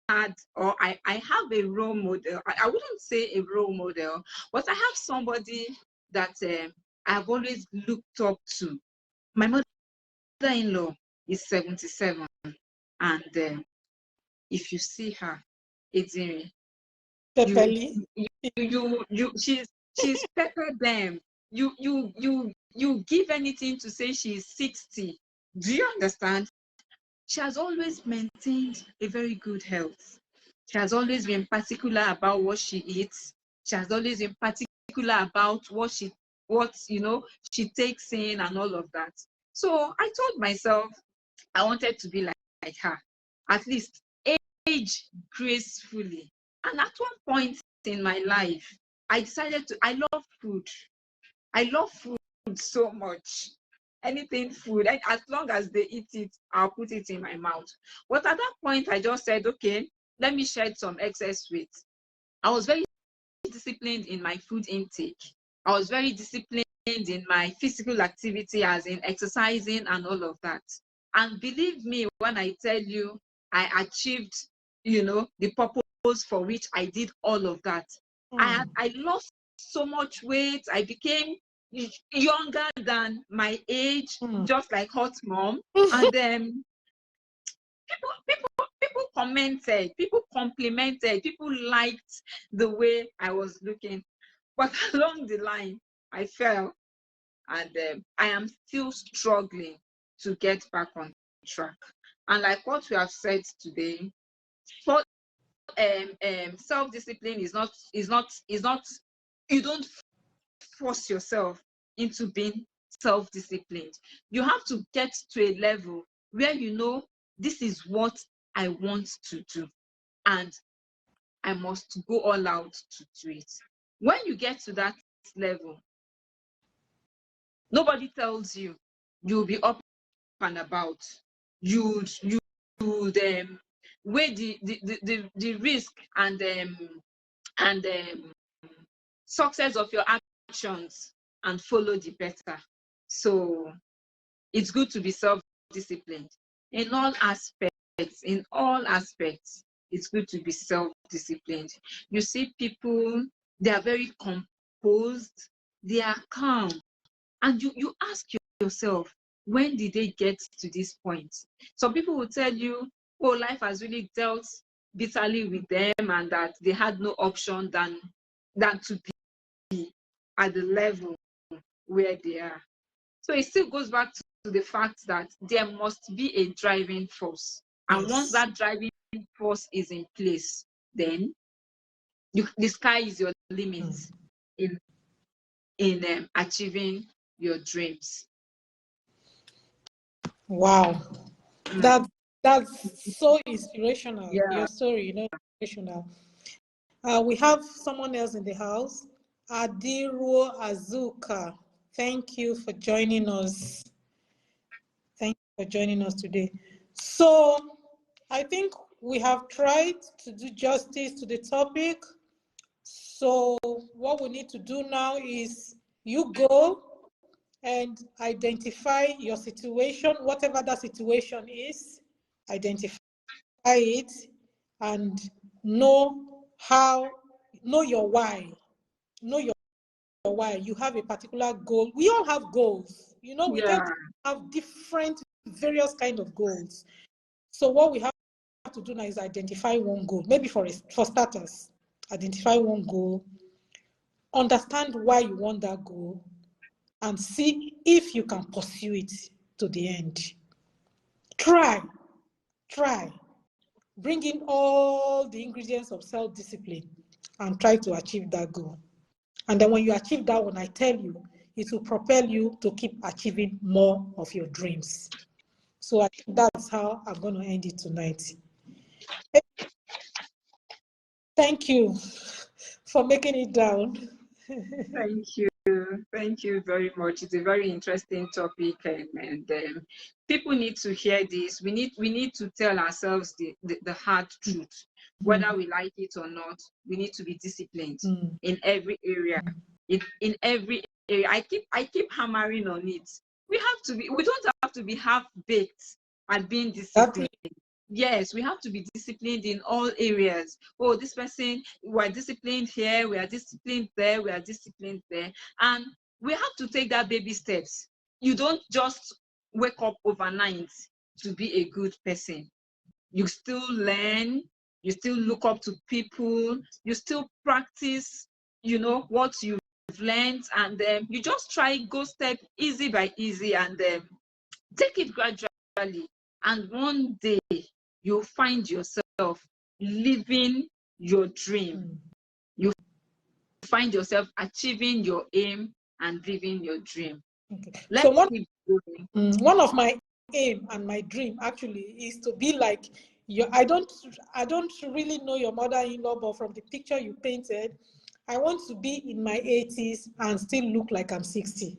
had, or I have a role model. I wouldn't say a role model, but I have somebody that I've always looked up to. My mother-in-law is 77, and if you see her, Idiri, Pepperly. she's pepper them. You give anything to say she's 60. Do you understand? She has always maintained a very good health. She has always been particular about what she eats. She has always been particular about what she takes in and all of that. So I told myself I wanted to be like her, at least age gracefully. And at one point in my life, I decided I love food. I love food so much. Anything food, and as long as they eat it, I'll put it in my mouth. But at that point, I just said, okay, let me shed some excess weight. I was very disciplined in my food intake. I was very disciplined in my physical activity, as in exercising and all of that. And believe me when I tell you, I achieved, the purpose for which I did all of that. I lost so much weight. I became younger than my age, just like Hot Mom. And then people commented, people complimented, people liked the way I was looking. But along the line, I fell, and I am still struggling to get back on track. And like what we have said today, for self-discipline is not you don't force yourself into being self-disciplined. You have to get to a level where this is what I want to do, and I must go all out to do it. When you get to that level, nobody tells you you'll be up and about. You'd weigh the risk and success of your actions and follow the better. So it's good to be self-disciplined in all aspects. In all aspects, it's good to be self-disciplined. You see people, they are very composed, they are calm, and you ask yourself, when did they get to this point? Some people will tell you, oh, life has really dealt bitterly with them, and that they had no option than to be at the level where they are. So it still goes back to the fact that there must be a driving force. And once that driving force is in place, then the sky is your limit in achieving your dreams. Wow. That's so inspirational. Yeah. Your story, inspirational. We have someone else in the house, Adiru Azuka. Thank you for joining us. Thank you for joining us today. So I think we have tried to do justice to the topic. So what we need to do now is you go and identify your situation, whatever that situation is, identify it and know your why. Know your why. You have a particular goal. We all have goals. We tend to have different, various kind of goals. So what we have to do now is identify one goal. Maybe for starters, identify one goal, understand why you want that goal, and see if you can pursue it to the end. Try. Bring in all the ingredients of self-discipline and try to achieve that goal. And then when you achieve that one, I tell you, it will propel you to keep achieving more of your dreams. So I think that's how I'm going to end it tonight. Thank you for making it down. Thank you. Thank you very much. It's a very interesting topic, and people need to hear this. We need to tell ourselves the hard truth, whether we like it or not. We need to be disciplined in every area. In every area, I keep hammering on it. We have to be. We don't have to be half baked at being disciplined. Yes, we have to be disciplined in all areas. Oh, this person, we are disciplined here, we are disciplined there, we are disciplined there. And we have to take that baby steps. You don't just wake up overnight to be a good person. You still learn, you still look up to people, you still practice, what you've learned, and you just try, go step easy by easy, and take it gradually. And one day, you'll find yourself living your dream. You find yourself achieving your aim and living your dream. Okay. Let's So keep going. one of my aim and my dream actually is to be like your. I don't really know your mother-in-law, but from the picture you painted, I want to be in my 80s and still look like I'm 60.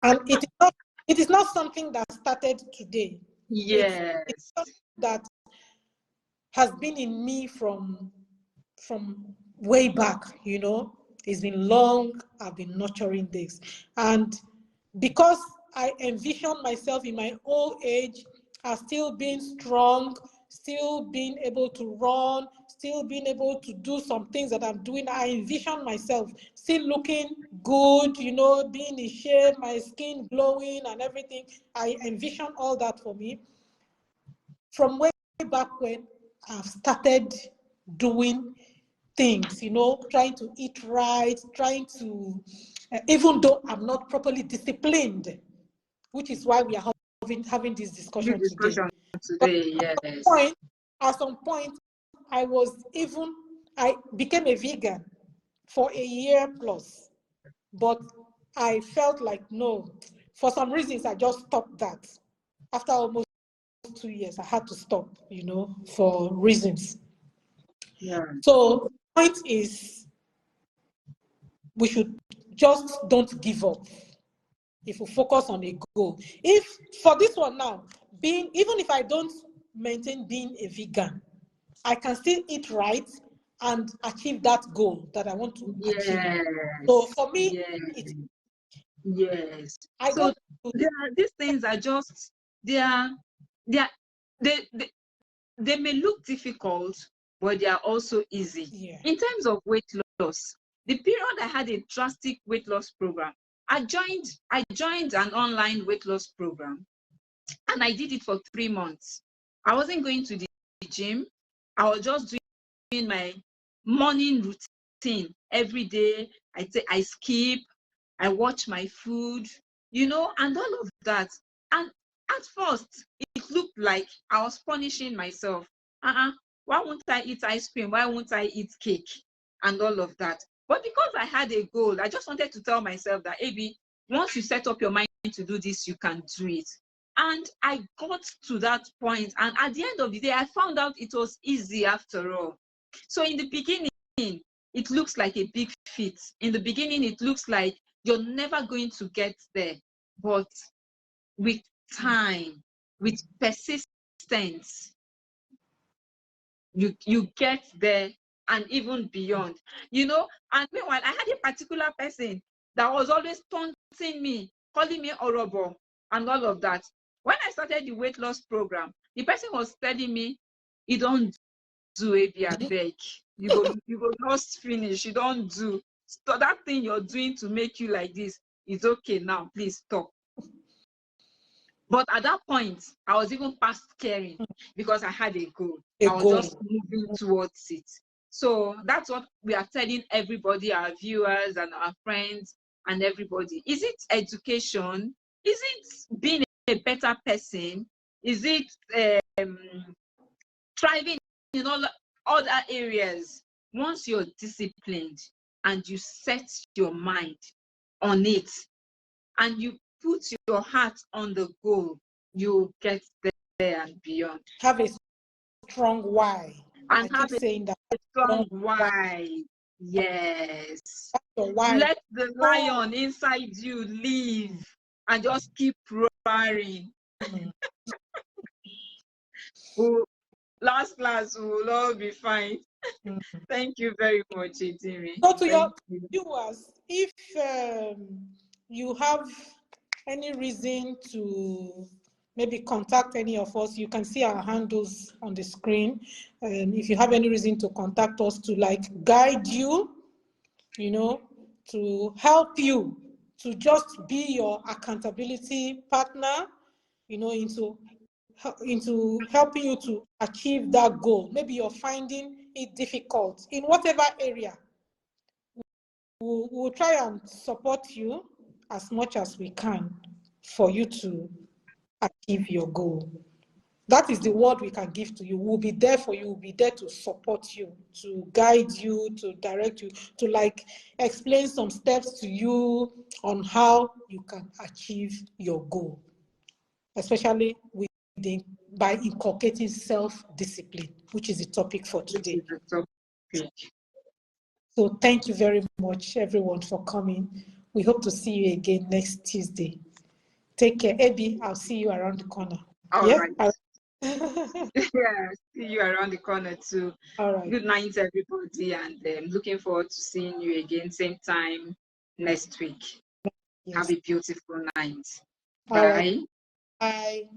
And it is not something that started today. Yes. It's something that has been in me from way back, It's been long. I've been nurturing this. And because I envision myself in my old age as still being strong, still being able to run, still being able to do some things that I'm doing, I envision myself still looking good, being in shape, my skin glowing and everything. I envision all that for me. From way back when I've started doing things, trying to eat right, trying to, even though I'm not properly disciplined, which is why we are having this discussion today. Yes. At some point, I became a vegan for a year plus, but I felt like, no, for some reasons, I just stopped that. After almost 2 years, I had to stop, for reasons. Yeah. So the point is, we should just don't give up. If we focus on a goal, if for this one now, even if I don't maintain being a vegan, I can still eat right and achieve that goal that I want to achieve. So for me, yes. I don't. These things are just they may look difficult, but they are also easy. Yeah. In terms of weight loss, the period I had a drastic weight loss program, I joined an online weight loss program, and I did it for 3 months. I wasn't going to the gym. I was just doing my morning routine every day. I skip, I watch my food, and all of that. And at first, it looked like I was punishing myself. Why won't I eat ice cream? Why won't I eat cake? And all of that. But because I had a goal, I just wanted to tell myself that, Abby, once you set up your mind to do this, you can do it. And I got to that point, and at the end of the day, I found out it was easy after all. So in the beginning, it looks like a big feat. In the beginning, it looks like you're never going to get there. But with time, with persistence, you get there and even beyond. And meanwhile, I had a particular person that was always taunting me, calling me horrible, and all of that. When I started the weight loss program, the person was telling me, "You don't do it, beg. You go lost finish. You don't do. So that thing you're doing to make you like this is okay now. Please stop." But at that point, I was even past caring because I had a goal. I was just moving towards it. So that's what we are telling everybody, our viewers and our friends and everybody. Is it education? Is it being a better person? Is it thriving in all other areas? Once you're disciplined and you set your mind on it and you put your heart on the goal, you get there and beyond. Have a strong why. And I keep saying that. a strong why. Yes. Your why. Let the lion inside you live and just keep roaring. Last class, we will all be fine. Thank you very much, Idiri. So to your you. viewers, if you have any reason to maybe contact any of us, you can see our handles on the screen. And if you have any reason to contact us to like guide you, you know, to help you, to just be your accountability partner, you know, into helping you to achieve that goal. Maybe you're finding it difficult in whatever area. We'll try and support you as much as we can for you to achieve your goal. That is the word we can give to you. We'll be there for you. We'll be there to support you, to guide you, to direct you, to like explain some steps to you on how you can achieve your goal, especially by inculcating self-discipline, which is the topic for today. So thank you very much, everyone, for coming. We hope to see you again next Tuesday. Take care. Abby, I'll see you around the corner. All right. Yeah, see you around the corner too. All right. Good night, everybody, and looking forward to seeing you again same time next week. Yes. Have a beautiful night. All Bye. Right. Bye.